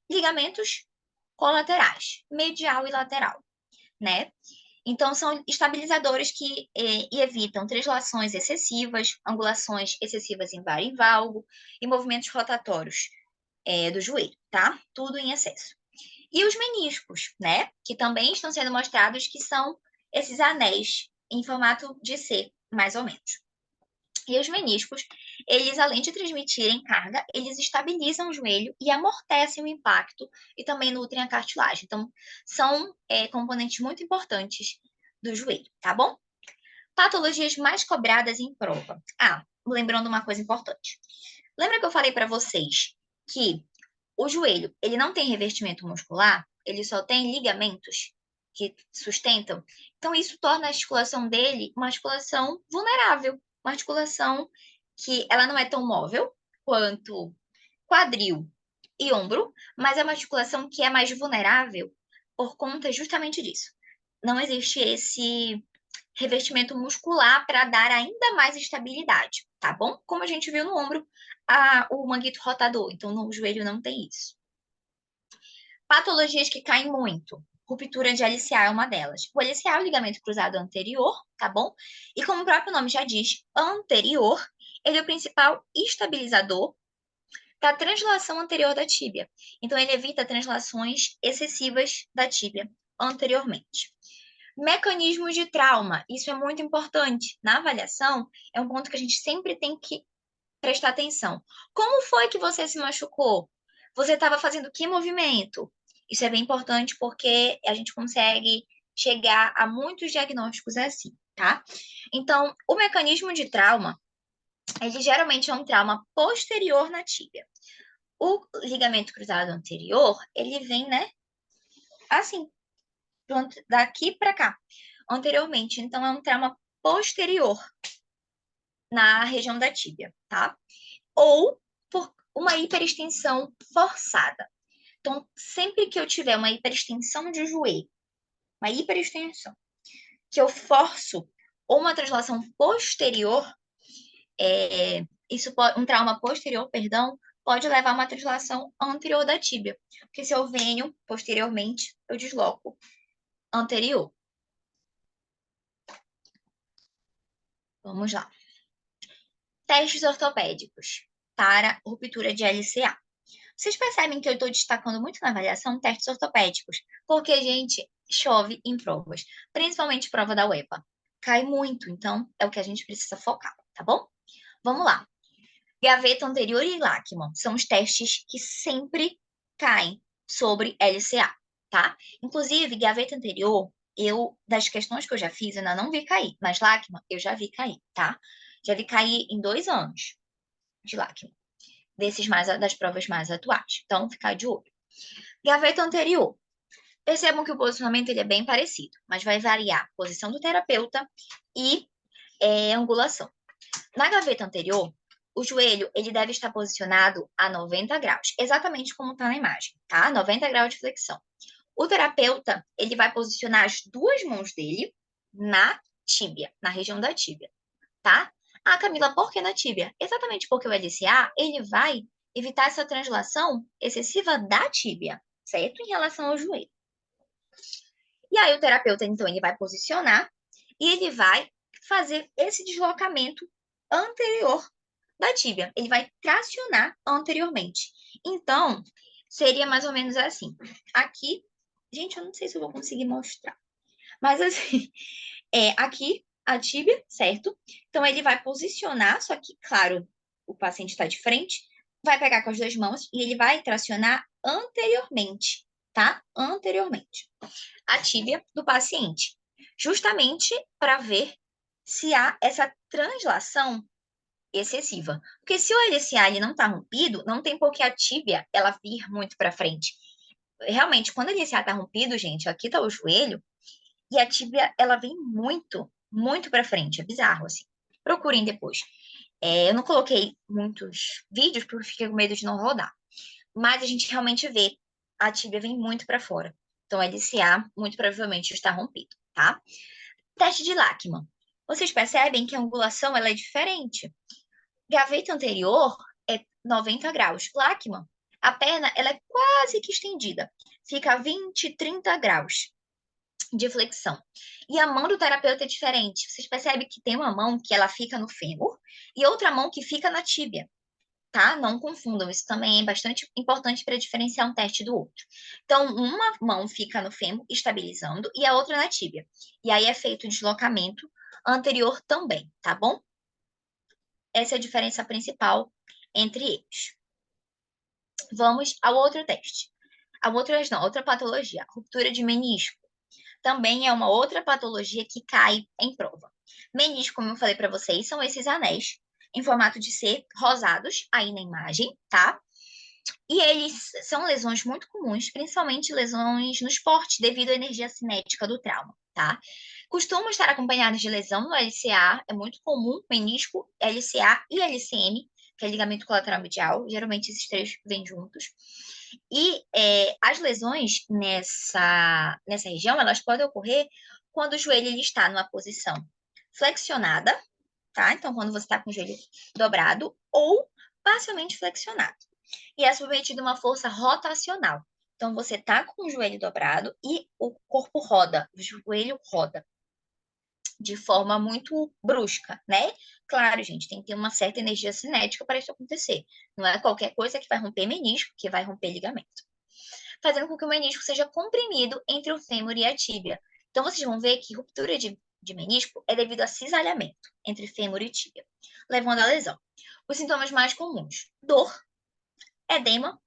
ligamentos colaterais, medial e lateral, né? Então, são estabilizadores que evitam translações excessivas, angulações excessivas em vara e valgo e movimentos rotatórios do joelho, tá? Tudo em excesso. E os meniscos, né? Que também estão sendo mostrados que são esses anéis em formato de C, mais ou menos. E os meniscos, eles, além de transmitirem carga, eles estabilizam o joelho e amortecem o impacto e também nutrem a cartilagem. Então, são componentes muito importantes do joelho, tá bom? Patologias mais cobradas em prova. Ah, lembrando uma coisa importante. Lembra que eu falei para vocês que o joelho, ele não tem revestimento muscular, ele só tem ligamentos que sustentam. Então, isso torna a articulação dele uma articulação vulnerável, uma articulação que ela não é tão móvel quanto quadril e ombro, mas é uma articulação que é mais vulnerável por conta justamente disso. Não existe esse revestimento muscular para dar ainda mais estabilidade, tá bom? Como a gente viu no ombro, o manguito rotador, então no joelho não tem isso. Patologias que caem muito. Ruptura de LCA é uma delas. O LCA é o ligamento cruzado anterior, tá bom? E como o próprio nome já diz, anterior, ele é o principal estabilizador da translação anterior da tíbia. Então, ele evita translações excessivas da tíbia anteriormente. Mecanismos de trauma, isso é muito importante. Na avaliação, é um ponto que a gente sempre tem que prestar atenção. Como foi que você se machucou? Você estava fazendo que movimento? Isso é bem importante porque a gente consegue chegar a muitos diagnósticos assim, tá? Então, o mecanismo de trauma, ele geralmente é um trauma posterior na tíbia. O ligamento cruzado anterior, ele vem, né, assim, daqui para cá, anteriormente. Então, é um trauma posterior na região da tíbia, tá? Ou por uma hiperextensão forçada. Então, sempre que eu tiver uma hiperextensão de joelho, uma hiperextensão, que eu forço ou uma translação posterior, um trauma posterior, perdão, pode levar a uma translação anterior da tíbia. Porque se eu venho posteriormente, eu desloco anterior. Vamos lá. Testes ortopédicos para ruptura de LCA. Vocês percebem que eu estou destacando muito na avaliação testes ortopédicos, porque, gente, chove em provas, principalmente prova da UEPA. Cai muito, então é o que a gente precisa focar, tá bom? Vamos lá. Gaveta anterior e Lachman são os testes que sempre caem sobre LCA, tá? Inclusive, gaveta anterior, das questões que eu já fiz, eu ainda não vi cair, mas Lachman eu já vi cair, tá? Já vi cair em 2 anos de Lachman, das provas mais atuais. Então, ficar de olho. Gaveta anterior. Percebam que o posicionamento ele é bem parecido, mas vai variar a posição do terapeuta e angulação. Na gaveta anterior, o joelho ele deve estar posicionado a 90 graus, exatamente como está na imagem, tá? 90 graus de flexão. O terapeuta ele vai posicionar as 2 mãos dele na tíbia, na região da tíbia, tá? Ah, Camila, por que na tíbia? Exatamente porque o LCA ele vai evitar essa translação excessiva da tíbia, certo? Em relação ao joelho. E aí o terapeuta, então, ele vai posicionar e ele vai fazer esse deslocamento anterior da tíbia. Ele vai tracionar anteriormente. Então, seria mais ou menos assim. Aqui, gente, eu não sei se eu vou conseguir mostrar. Mas assim, aqui a tíbia, certo? Então, ele vai posicionar, só que, claro, o paciente está de frente, vai pegar com as 2 mãos e ele vai tracionar anteriormente, tá? Anteriormente a tíbia do paciente, justamente para ver se há essa translação excessiva. Porque se o LCA ele não está rompido, não tem por que a tíbia ela vir muito para frente. Realmente, quando o LCA está rompido, gente, aqui está o joelho, e a tíbia ela vem muito, muito para frente. É bizarro, assim. Procurem depois. Eu não coloquei muitos vídeos porque fiquei com medo de não rodar. Mas a gente realmente vê a tíbia vem muito para fora. Então, LCA muito provavelmente está rompido, tá? Teste de Lachman. Vocês percebem que a angulação ela é diferente. Gaveta anterior é 90 graus. Lachman, a perna ela é quase que estendida. Fica a 20, 30 graus de flexão. E a mão do terapeuta é diferente. Vocês percebem que tem uma mão que ela fica no fêmur e outra mão que fica na tíbia, tá? Não confundam, isso também é bastante importante para diferenciar um teste do outro. Então, uma mão fica no fêmur estabilizando e a outra na tíbia. E aí é feito o deslocamento anterior também, tá bom? Essa é a diferença principal entre eles. Vamos ao outro teste. Outra patologia, ruptura de menisco. Também é uma outra patologia que cai em prova. Menisco, como eu falei para vocês, são esses anéis em formato de C, rosados, aí na imagem, tá? E eles são lesões muito comuns, principalmente lesões no esporte, devido à energia cinética do trauma, tá? Costumam estar acompanhados de lesão no LCA, é muito comum, menisco, LCA e LCM, que é ligamento colateral medial, geralmente esses 3 vêm juntos. E as lesões nessa região, elas podem ocorrer quando o joelho ele está numa posição flexionada, tá? Então, quando você está com o joelho dobrado ou parcialmente flexionado. E é submetido a uma força rotacional. Então, você tá com o joelho dobrado e o corpo roda, o joelho roda de forma muito brusca, né? Claro, gente, tem que ter uma certa energia cinética para isso acontecer. Não é qualquer coisa que vai romper menisco, que vai romper ligamento. Fazendo com que o menisco seja comprimido entre o fêmur e a tíbia. Então, vocês vão ver que ruptura de menisco é devido a cisalhamento entre fêmur e tíbia, levando à lesão. Os sintomas mais comuns: dor, edema,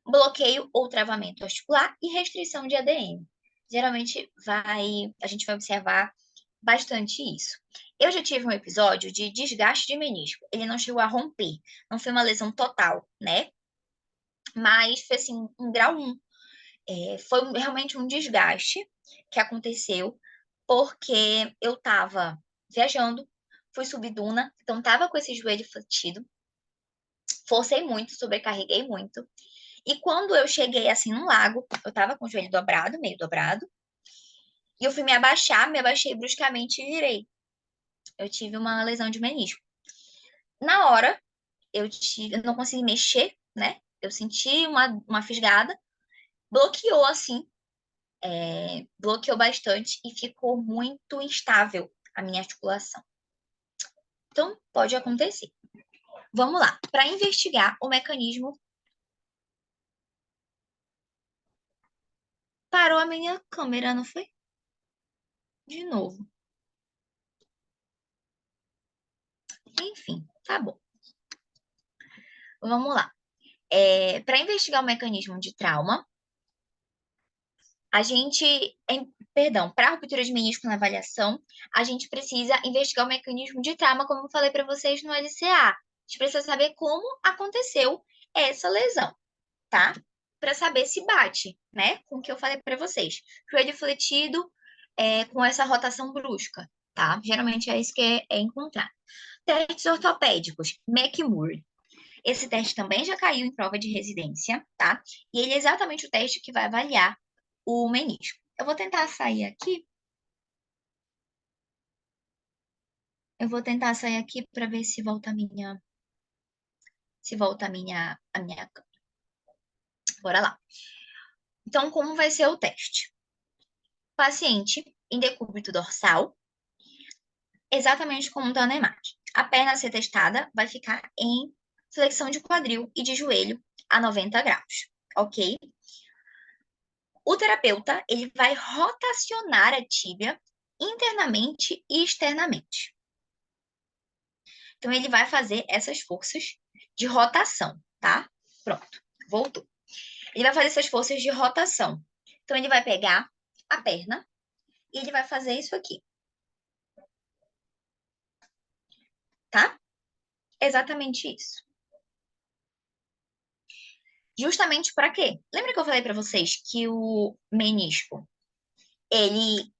bloqueio ou travamento articular e restrição de ADM. Geralmente a gente vai observar bastante isso. Eu já tive um episódio de desgaste de menisco. Ele não chegou a romper, não foi uma lesão total, né? Mas foi assim, um grau 1. Foi realmente um desgaste que aconteceu porque eu tava viajando, fui subir duna, então tava com esse joelho fletido, forcei muito, sobrecarreguei muito. E quando eu cheguei assim no lago, eu tava com o joelho dobrado, meio dobrado, e eu fui me abaixar, me abaixei bruscamente e virei. Eu tive uma lesão de menisco. Na hora, eu não consegui mexer, né? Eu senti uma fisgada, bloqueou assim, bloqueou bastante e ficou muito instável a minha articulação. Então, pode acontecer. Vamos lá. Para investigar o mecanismo. Parou a minha câmera, não foi? De novo. Enfim, tá bom. Vamos lá. Para investigar o mecanismo de trauma, a gente, perdão, para a ruptura de menisco na avaliação, a gente precisa investigar o mecanismo de trauma, como eu falei para vocês no LCA. A gente precisa saber como aconteceu essa lesão, tá? Para saber se bate, né? Com o que eu falei para vocês. Joelho fletido, com essa rotação brusca, tá? Geralmente é isso que é encontrado. Testes ortopédicos, McMurray. Esse teste também já caiu em prova de residência, tá? E ele é exatamente o teste que vai avaliar o menisco. Eu vou tentar sair aqui. Eu vou tentar sair aqui para ver se volta a minha câmera. Bora lá. Então, como vai ser o teste? Paciente em decúbito dorsal, exatamente como está na imagem. A perna a ser testada vai ficar em flexão de quadril e de joelho a 90 graus, ok? O terapeuta, ele vai rotacionar a tíbia internamente e externamente. Então, ele vai fazer essas forças de rotação, tá? Pronto, voltou. Ele vai fazer essas forças de rotação. Então, ele vai pegar a perna e ele vai fazer isso aqui, tá? Exatamente isso. Justamente para quê? Lembra que eu falei para vocês que o menisco, ele,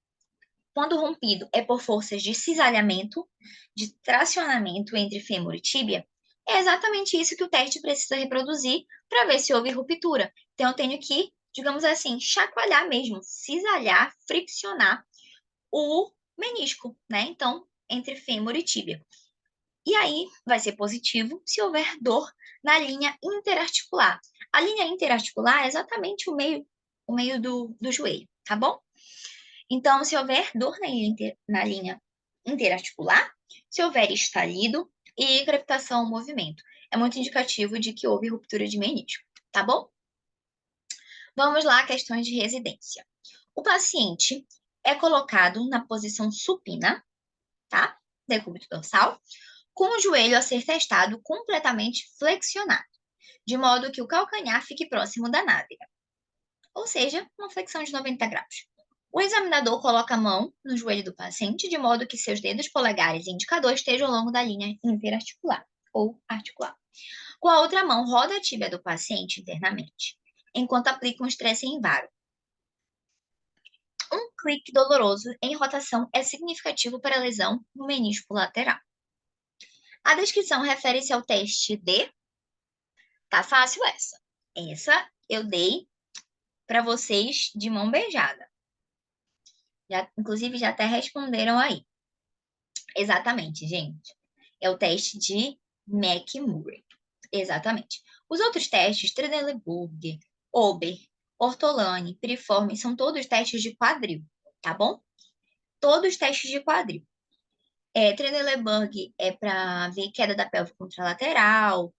quando rompido, é por forças de cisalhamento, de tracionamento entre fêmur e tíbia? É exatamente isso que o teste precisa reproduzir para ver se houve ruptura. Então, eu tenho que, digamos assim, chacoalhar mesmo, cisalhar, friccionar o menisco, né? Então, entre fêmur e tíbia. E aí vai ser positivo se houver dor na linha interarticular. A linha interarticular é exatamente o meio do joelho, tá bom? Então, se houver dor na linha interarticular, se houver estalido e crepitação ao movimento, é muito indicativo de que houve ruptura de menisco, tá bom? Vamos lá, questões de residência. O paciente é colocado na posição supina, tá? Decúbito dorsal, com o joelho a ser testado completamente flexionado, de modo que o calcanhar fique próximo da nádega, ou seja, uma flexão de 90 graus. O examinador coloca a mão no joelho do paciente, de modo que seus dedos polegares e indicador estejam ao longo da linha interarticular ou articular. Com a outra mão, roda a tíbia do paciente internamente, enquanto aplica um estresse em varo. Um clique doloroso em rotação é significativo para a lesão no menisco lateral. A descrição refere-se ao teste de. Tá fácil essa. Essa eu dei para vocês de mão beijada. Inclusive, já até responderam aí. Exatamente, gente. É o teste de McMurray. Exatamente. Os outros testes, Trendelenburg, Ober, ortolane, piriforme, são todos testes de quadril, tá bom? Todos testes de quadril. Trendelenburg é para ver queda da pelve contralateral,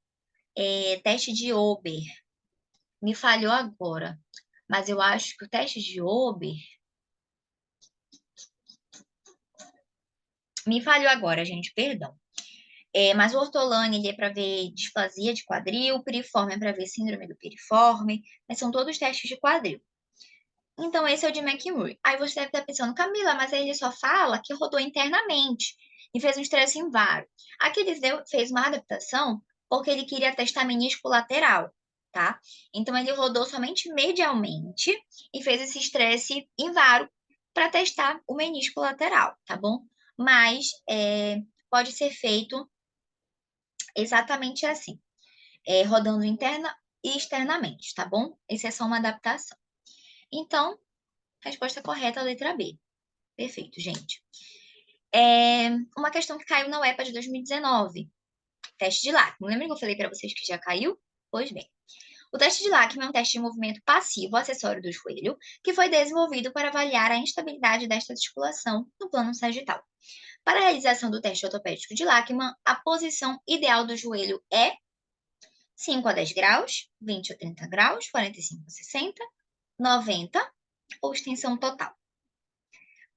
teste de Ober, me falhou agora, mas eu acho que o teste de Ober me falhou agora, gente, perdão. Mas o ortolane ele é para ver displasia de quadril, o piriforme é para ver síndrome do piriforme, mas são todos testes de quadril. Então, esse é o de McMurray. Aí você deve estar pensando, Camila, mas aí ele só fala que rodou internamente e fez um estresse invário. Aqui ele fez uma adaptação porque ele queria testar menisco lateral, tá? Então, ele rodou somente medialmente e fez esse estresse invário para testar o menisco lateral, tá bom? Mas pode ser feito exatamente assim, rodando interna e externamente, tá bom? Essa é só uma adaptação. Então, resposta correta, a letra B. Perfeito, gente. Uma questão que caiu na UEPA de 2019. Teste de Lachman. Lembra que eu falei para vocês que já caiu? Pois bem. O teste de Lachman é um teste de movimento passivo acessório do joelho que foi desenvolvido para avaliar a instabilidade desta articulação no plano sagital. Para a realização do teste ortopédico de Lachman, a posição ideal do joelho é 5 a 10 graus, 20 a 30 graus, 45 a 60, 90 ou extensão total.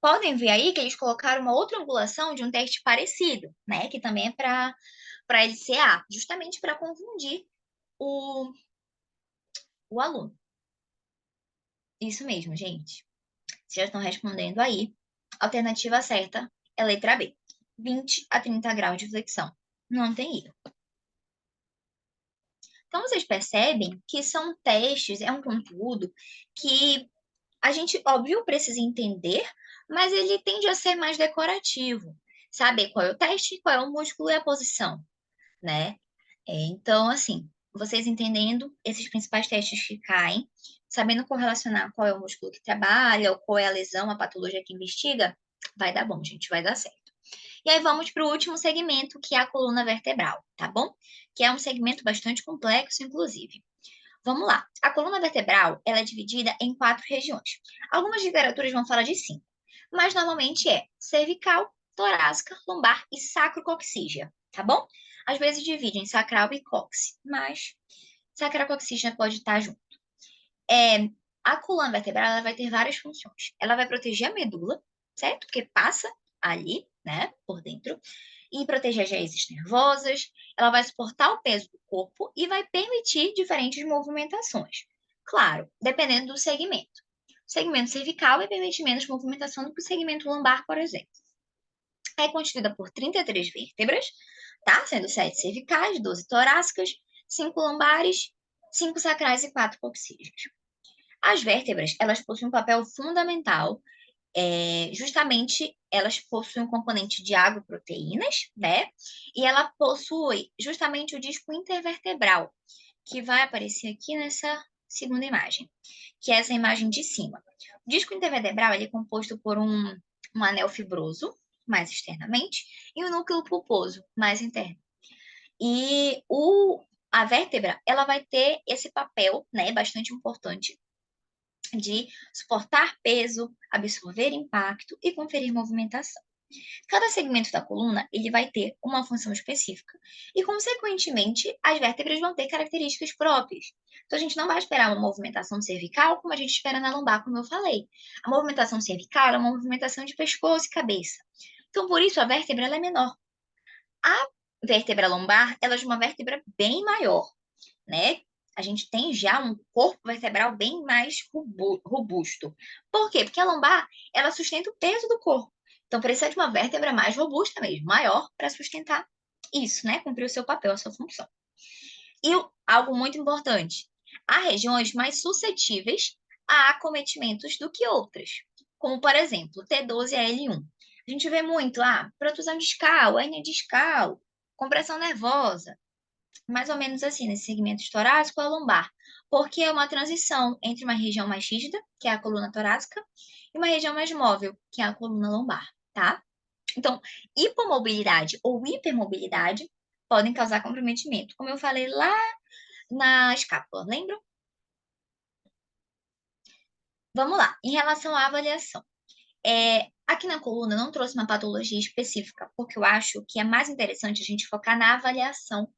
Podem ver aí que eles colocaram uma outra angulação de um teste parecido, né? Que também é para LCA, justamente para confundir o, o aluno. Isso mesmo, gente. Vocês já estão respondendo aí. Alternativa certa é letra B. 20 a 30 graus de flexão. Não tem erro. Então, vocês percebem que são testes, é um conteúdo que a gente, óbvio, precisa entender, mas ele tende a ser mais decorativo. Saber qual é o teste, qual é o músculo e a posição, né? Então, assim, vocês entendendo esses principais testes que caem, sabendo correlacionar qual é o músculo que trabalha, ou qual é a lesão, a patologia que investiga, vai dar bom, gente, vai dar certo. E aí vamos para o último segmento, que é a coluna vertebral, tá bom? Que é um segmento bastante complexo, inclusive. Vamos lá. A coluna vertebral, ela é dividida em 4 regiões. Algumas literaturas vão falar de 5, mas normalmente é cervical, torácica, lombar e sacrococcígea, tá bom? Às vezes divide em sacral e cox, mas sacrococcígea pode estar junto. A coluna vertebral ela vai ter várias funções. Ela vai proteger a medula, certo? Porque passa ali, né, por dentro, e proteger as raízes nervosas. Ela vai suportar o peso do corpo e vai permitir diferentes movimentações. Claro, dependendo do segmento. O segmento cervical vai permitir menos movimentação do que o segmento lombar, por exemplo. É constituída por 33 vértebras, tá? Sendo 7 cervicais, 12 torácicas, 5 lombares, 5 sacrais e 4 coxígeas. As vértebras, elas possuem um papel fundamental, justamente elas possuem um componente de agroproteínas, né? E ela possui justamente o disco intervertebral, que vai aparecer aqui nessa segunda imagem, que é essa imagem de cima. O disco intervertebral ele é composto por um anel fibroso, mais externamente, e um núcleo pulposo, mais interno. E a vértebra, ela vai ter esse papel, né, bastante importante, de suportar peso, absorver impacto e conferir movimentação. Cada segmento da coluna ele vai ter uma função específica e, consequentemente, as vértebras vão ter características próprias. Então, a gente não vai esperar uma movimentação cervical como a gente espera na lombar, como eu falei. A movimentação cervical é uma movimentação de pescoço e cabeça. Então, por isso, a vértebra ela é menor. A vértebra lombar ela é uma vértebra bem maior, né? A gente tem já um corpo vertebral bem mais robusto. Por quê? Porque a lombar, ela sustenta o peso do corpo. Então, precisa de uma vértebra mais robusta mesmo, maior, para sustentar isso, né? Cumprir o seu papel, a sua função. E algo muito importante, há regiões mais suscetíveis a acometimentos do que outras. Como, por exemplo, T12 e L1. A gente vê muito, protusão discal, hérnia discal, compressão nervosa, mais ou menos assim, nesse segmento torácico a lombar, porque é uma transição entre uma região mais rígida, que é a coluna torácica, e uma região mais móvel, que é a coluna lombar, tá? Então, hipomobilidade ou hipermobilidade podem causar comprometimento, como eu falei lá na escápula, lembram? Vamos lá. Em relação à avaliação. Aqui na coluna eu não trouxe uma patologia específica, porque eu acho que é mais interessante a gente focar na avaliação,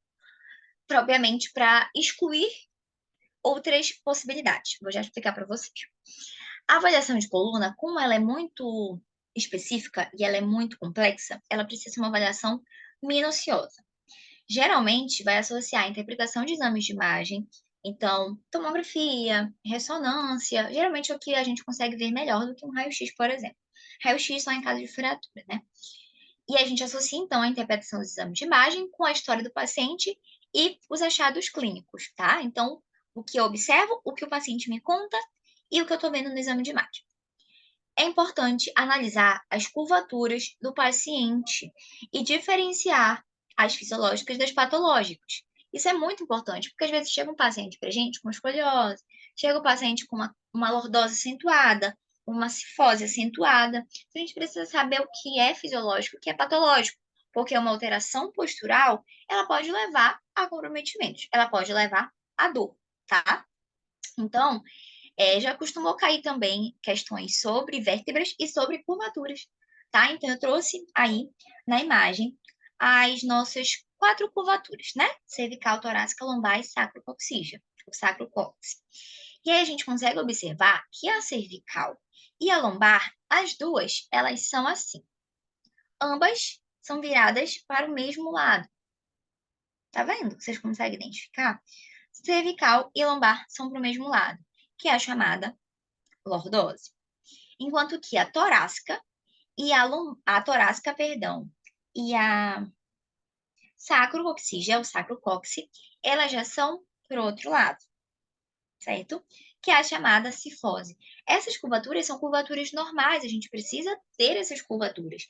propriamente para excluir outras possibilidades. Vou já explicar para vocês. A avaliação de coluna, como ela é muito específica e ela é muito complexa, ela precisa ser uma avaliação minuciosa. Geralmente vai associar a interpretação de exames de imagem, então tomografia, ressonância, geralmente é o que a gente consegue ver melhor do que um raio-x, por exemplo. Raio-x só em caso de fratura, né? E a gente associa então a interpretação dos exames de imagem com a história do paciente e os achados clínicos, tá? Então, o que eu observo, o que o paciente me conta e o que eu estou vendo no exame de imagem. É importante analisar as curvaturas do paciente e diferenciar as fisiológicas das patológicas. Isso é muito importante, porque às vezes chega um paciente para a gente com escoliose, chega um paciente com uma lordose acentuada, uma cifose acentuada. A gente precisa saber o que é fisiológico e o que é patológico, porque uma alteração postural, ela pode levar a comprometimentos, ela pode levar a dor, tá? Então, já costumou cair também questões sobre vértebras e sobre curvaturas, tá? Então, eu trouxe aí na imagem as nossas 4 curvaturas, né? Cervical, torácica, lombar e sacrococcígea, o sacrocóccix. E aí a gente consegue observar que a cervical e a lombar, as duas, elas são assim. Ambas são viradas para o mesmo lado. Tá vendo? Vocês conseguem identificar? Cervical e lombar são para o mesmo lado, que é a chamada lordose. Enquanto que a torácica a torácica, perdão, e a sacrococcígea, o sacrocóccix, elas já são para o outro lado, certo? Que é a chamada cifose. Essas curvaturas são curvaturas normais, a gente precisa ter essas curvaturas.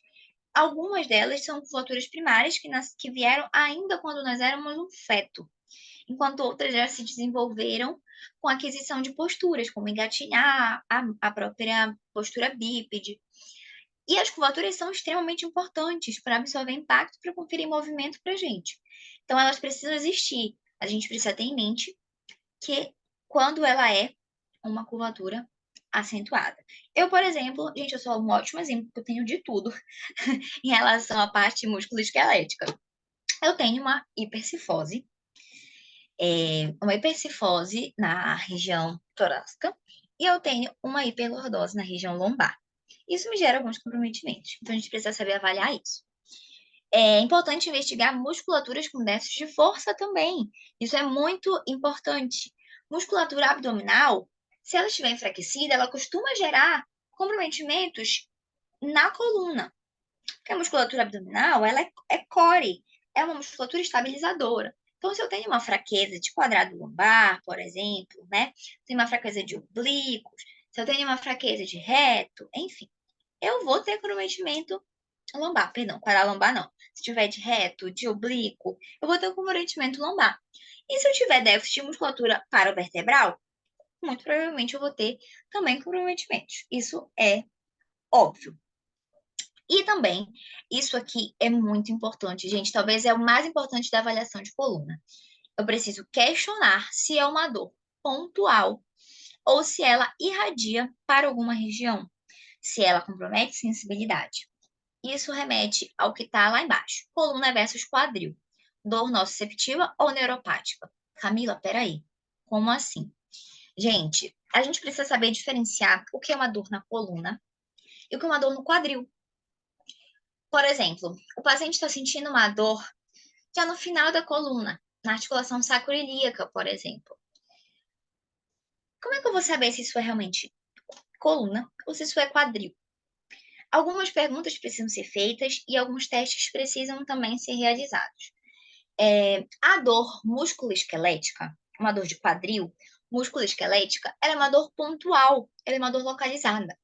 Algumas delas são curvaturas primárias que vieram ainda quando nós éramos um feto, enquanto outras já se desenvolveram com a aquisição de posturas, como engatinhar, a própria postura bípede. E as curvaturas são extremamente importantes para absorver impacto, para conferir movimento para a gente. Então, elas precisam existir. A gente precisa ter em mente que quando ela é uma curvatura acentuada. Eu, por exemplo, gente, eu sou um ótimo exemplo, porque eu tenho de tudo em relação à parte musculoesquelética. Eu tenho uma hipercifose na região torácica e eu tenho uma hiperlordose na região lombar. Isso me gera alguns comprometimentos, então a gente precisa saber avaliar isso. É importante investigar musculaturas com déficit de força também. Isso é muito importante. Musculatura abdominal, se ela estiver enfraquecida, ela costuma gerar comprometimentos na coluna. Porque a musculatura abdominal, ela é core, é uma musculatura estabilizadora. Então, se eu tenho uma fraqueza de quadrado lombar, por exemplo, né? Tenho uma fraqueza de oblíquos, se eu tenho uma fraqueza de reto, enfim, eu vou ter comprometimento lombar, perdão, quadrado lombar não. Se tiver de reto, de oblíquo, eu vou ter um comprometimento lombar. E se eu tiver déficit de musculatura paravertebral, muito provavelmente eu vou ter também comprometimentos. Isso é óbvio. E também, isso aqui é muito importante, gente. Talvez é o mais importante da avaliação de coluna. Eu preciso questionar se é uma dor pontual ou se ela irradia para alguma região, se ela compromete sensibilidade. Isso remete ao que está lá embaixo. Coluna versus quadril. Dor nociceptiva ou neuropática? Camila, peraí. Como assim? Gente, a gente precisa saber diferenciar o que é uma dor na coluna e o que é uma dor no quadril. Por exemplo, o paciente está sentindo uma dor já no final da coluna, na articulação sacroiliaca, por exemplo. Como é que eu vou saber se isso é realmente coluna ou se isso é quadril? Algumas perguntas precisam ser feitas e alguns testes precisam também ser realizados. A dor musculoesquelética, uma dor de quadril, musculoesquelética, ela é uma dor pontual, ela é uma dor localizada,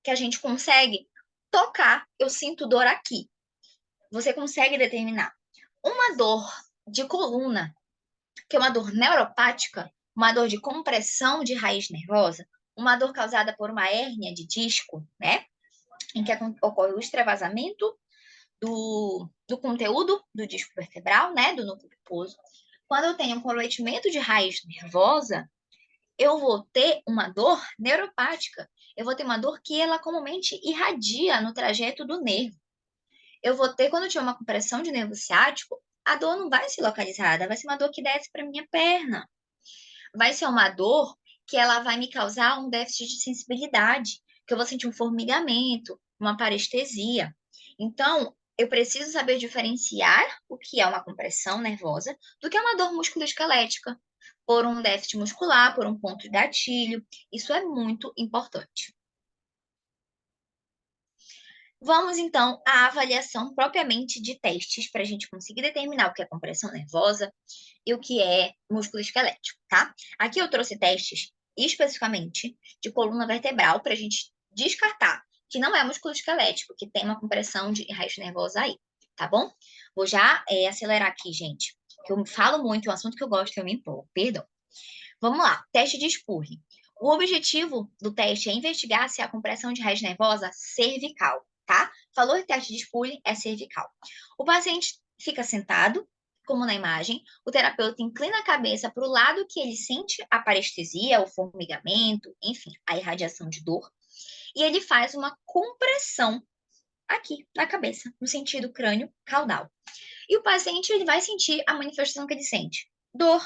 que a gente consegue tocar, eu sinto dor aqui. Você consegue determinar. Uma dor de coluna, que é uma dor neuropática, uma dor de compressão de raiz nervosa, uma dor causada por uma hérnia de disco, né? Em que ocorre o extravasamento do conteúdo do disco vertebral, né? Do núcleo pulposo. Quando eu tenho um comprometimento de raiz nervosa, eu vou ter uma dor neuropática. Eu vou ter uma dor que ela comumente irradia no trajeto do nervo. Eu vou ter, quando eu tiver uma compressão de nervo ciático, a dor não vai ser localizada, vai ser uma dor que desce para minha perna. Vai ser uma dor que ela vai me causar um déficit de sensibilidade, que eu vou sentir um formigamento, uma parestesia. Então, eu preciso saber diferenciar o que é uma compressão nervosa do que é uma dor musculoesquelética, por um déficit muscular, por um ponto de gatilho. Isso é muito importante. Vamos então à avaliação propriamente de testes para a gente conseguir determinar o que é compressão nervosa e o que é músculo esquelético, tá? Aqui eu trouxe testes especificamente de coluna vertebral para a gente descartar que não é músculo esquelético, que tem uma compressão de raiz nervosa aí, tá bom? Vou já acelerar aqui, gente, que eu falo muito, é um assunto que eu gosto, eu me empolgo, perdão. Vamos lá, teste de Spurri. O objetivo do teste é investigar se a compressão de raiz nervosa cervical, tá? Falou que teste de Spurri é cervical. O paciente fica sentado, como na imagem, o terapeuta inclina a cabeça para o lado que ele sente a parestesia, o formigamento, enfim, a irradiação de dor, e ele faz uma compressão aqui na cabeça, no sentido crânio-caudal. E o paciente ele vai sentir a manifestação que ele sente: dor,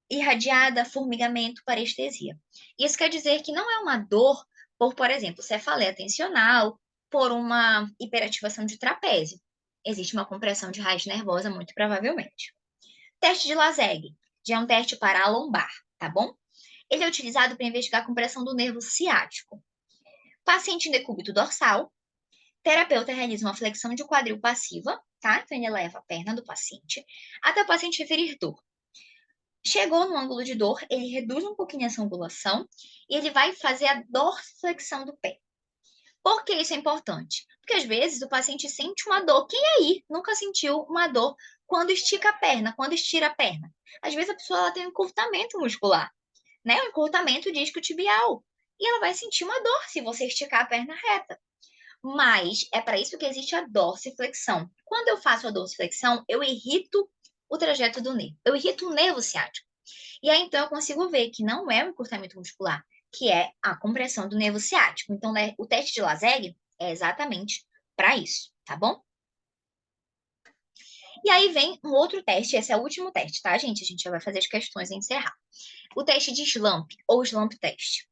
irradiada, formigamento, parestesia. Isso quer dizer que não é uma dor por exemplo, cefaleia tensional, por uma hiperativação de trapézio. Existe uma compressão de raiz nervosa, muito provavelmente. Teste de Laseg, já é um teste para a lombar, tá bom? Ele é utilizado para investigar a compressão do nervo ciático. Paciente em decúbito dorsal, terapeuta realiza uma flexão de quadril passiva, tá? Então ele leva a perna do paciente até o paciente referir dor. Chegou no ângulo de dor, ele reduz um pouquinho essa angulação e ele vai fazer a dorsiflexão do pé. Por que isso é importante? Porque às vezes o paciente sente uma dor. Quem aí nunca sentiu uma dor quando estica a perna, quando estira a perna? Às vezes a pessoa ela tem um encurtamento muscular, né? Um encurtamento disco-tibial. E ela vai sentir uma dor se você esticar a perna reta. Mas é para isso que existe a dorsiflexão. Quando eu faço a dorsiflexão, eu irrito o trajeto do nervo. Eu irrito o nervo ciático. E aí, então, eu consigo ver que não é um encurtamento muscular, que é a compressão do nervo ciático. Então, né, o teste de Laseg é exatamente para isso, tá bom? E aí vem um outro teste, esse é o último teste, tá, gente? A gente já vai fazer as questões e encerrar. O teste de Slump, ou Slump Test.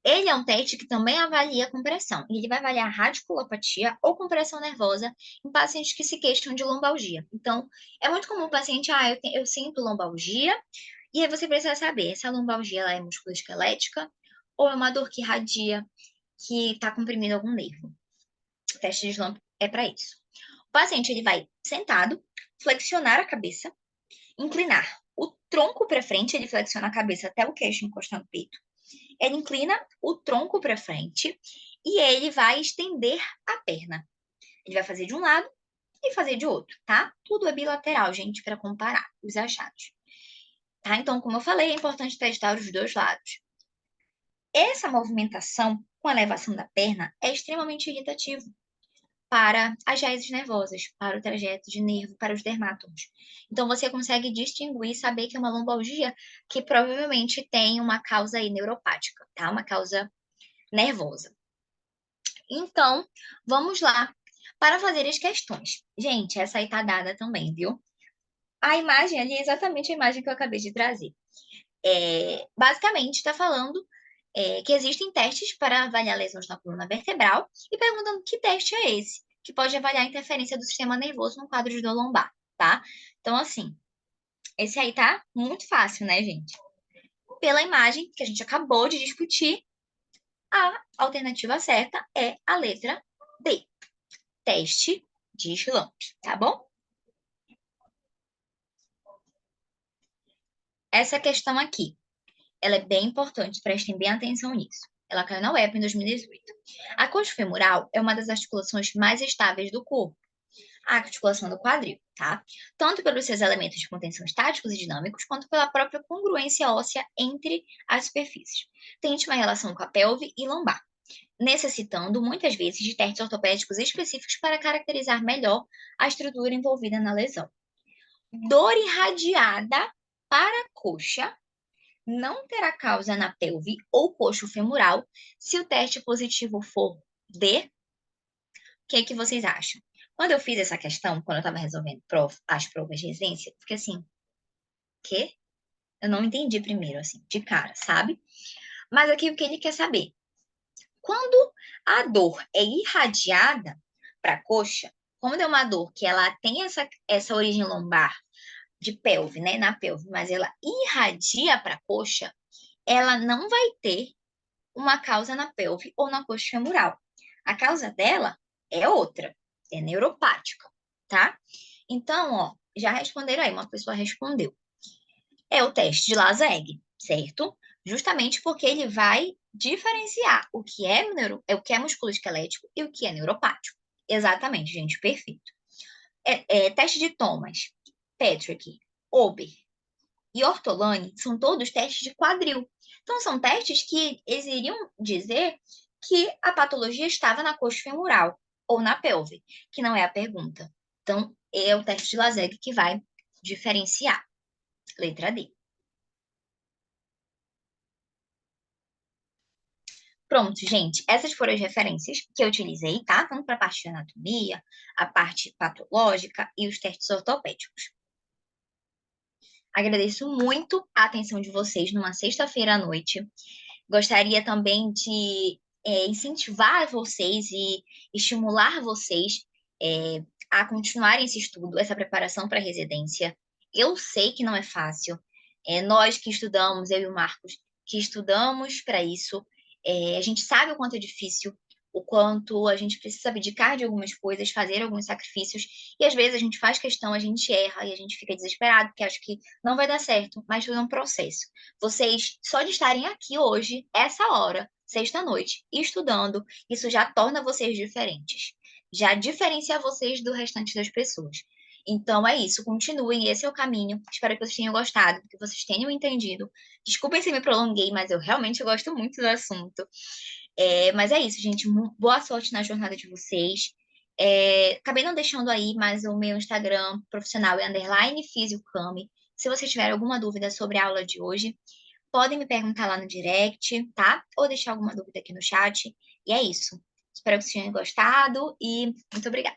Ele é um teste que também avalia a compressão. E ele vai avaliar radiculopatia ou compressão nervosa em pacientes que se queixam de lombalgia. Então, é muito comum o paciente, eu sinto lombalgia, e aí você precisa saber se a lombalgia ela é musculoesquelética ou é uma dor que irradia, que está comprimindo algum nervo. O teste de Slump é para isso. O paciente ele vai sentado, flexionar a cabeça, inclinar o tronco para frente, ele flexiona a cabeça até o queixo encostar no peito. Ele inclina o tronco para frente e ele vai estender a perna. Ele vai fazer de um lado e fazer de outro, tá? Tudo é bilateral, gente, para comparar os achados. Tá? Então, como eu falei, é importante testar os dois lados. Essa movimentação com a elevação da perna é extremamente irritativo para as raízes nervosas, para o trajeto de nervo, para os dermátomos. Então, você consegue distinguir e saber que é uma lombalgia que provavelmente tem uma causa aí neuropática, tá? Uma causa nervosa. Então, vamos lá para fazer as questões. Gente, essa aí tá dada também, viu? A imagem ali é exatamente a imagem que eu acabei de trazer. Basicamente, está falando que existem testes para avaliar lesões na coluna vertebral e perguntando que teste é esse, que pode avaliar a interferência do sistema nervoso no quadro de dor lombar, tá? Então, assim, esse aí tá muito fácil, né, gente? Pela imagem que a gente acabou de discutir, a alternativa certa é a letra D, teste de Slump, tá bom? Essa questão aqui, ela é bem importante, prestem bem atenção nisso. Ela caiu na UEP em 2018. A coxa femoral é uma das articulações mais estáveis do corpo, a articulação do quadril, tá? Tanto pelos seus elementos de contenção estáticos e dinâmicos, quanto pela própria congruência óssea entre as superfícies. Tem íntima relação com a pelve e lombar, necessitando muitas vezes de testes ortopédicos específicos para caracterizar melhor a estrutura envolvida na lesão. Dor irradiada para a coxa não terá causa na pelve ou coxo femoral se o teste positivo for D. O que é que vocês acham? Quando eu fiz essa questão, quando eu estava resolvendo as provas de residência, eu fiquei assim, quê? Eu não entendi primeiro, assim, de cara, sabe? Mas aqui o que ele quer saber? Quando a dor é irradiada para a coxa, quando é uma dor que ela tem essa origem lombar de pelve, né, na pelve, mas ela irradia para a coxa, ela não vai ter uma causa na pelve ou na coxa femoral. A causa dela é outra, é neuropática, tá? Então, ó, já responderam aí, uma pessoa respondeu. É o teste de Laseg, certo? Justamente porque ele vai diferenciar o que é musculoesquelético e o que é neuropático. Exatamente, gente, perfeito. Teste de Thomas, Patrick, Ober e Ortolani são todos testes de quadril. Então, são testes que eles iriam dizer que a patologia estava na coxa femoral ou na pelve, que não é a pergunta. Então, é o teste de Laseg que vai diferenciar. Letra D. Pronto, gente. Essas foram as referências que eu utilizei, tá? Tanto para a parte de anatomia, a parte patológica e os testes ortopédicos. Agradeço muito a atenção de vocês numa sexta-feira à noite. Gostaria também de incentivar vocês e estimular vocês a continuarem esse estudo, essa preparação para a residência. Eu sei que não é fácil. Nós que estudamos, eu e o Marcos, que estudamos para isso, a gente sabe o quanto é difícil, o quanto a gente precisa abdicar de algumas coisas, fazer alguns sacrifícios, e às vezes a gente faz questão, a gente erra e a gente fica desesperado, porque acha que não vai dar certo, mas tudo é um processo. Vocês, só de estarem aqui hoje, essa hora, sexta-noite, estudando, isso já torna vocês diferentes. Já diferencia vocês do restante das pessoas. Então é isso, continuem, esse é o caminho. Espero que vocês tenham gostado, que vocês tenham entendido. Desculpem se me prolonguei, mas eu realmente gosto muito do assunto. Mas é isso, gente. Boa sorte na jornada de vocês. Acabei não deixando aí, mas o meu Instagram profissional é underline fisiocami. Se vocês tiverem alguma dúvida sobre a aula de hoje, podem me perguntar lá no direct, tá? Ou deixar alguma dúvida aqui no chat. E é isso. Espero que vocês tenham gostado e muito obrigada.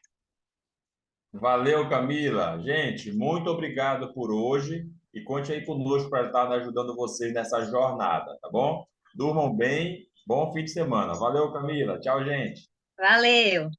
Valeu, Camila. Gente, muito obrigado por hoje e conte aí conosco para estar ajudando vocês nessa jornada, tá bom? Durmam bem, bom fim de semana. Valeu, Camila. Tchau, gente. Valeu!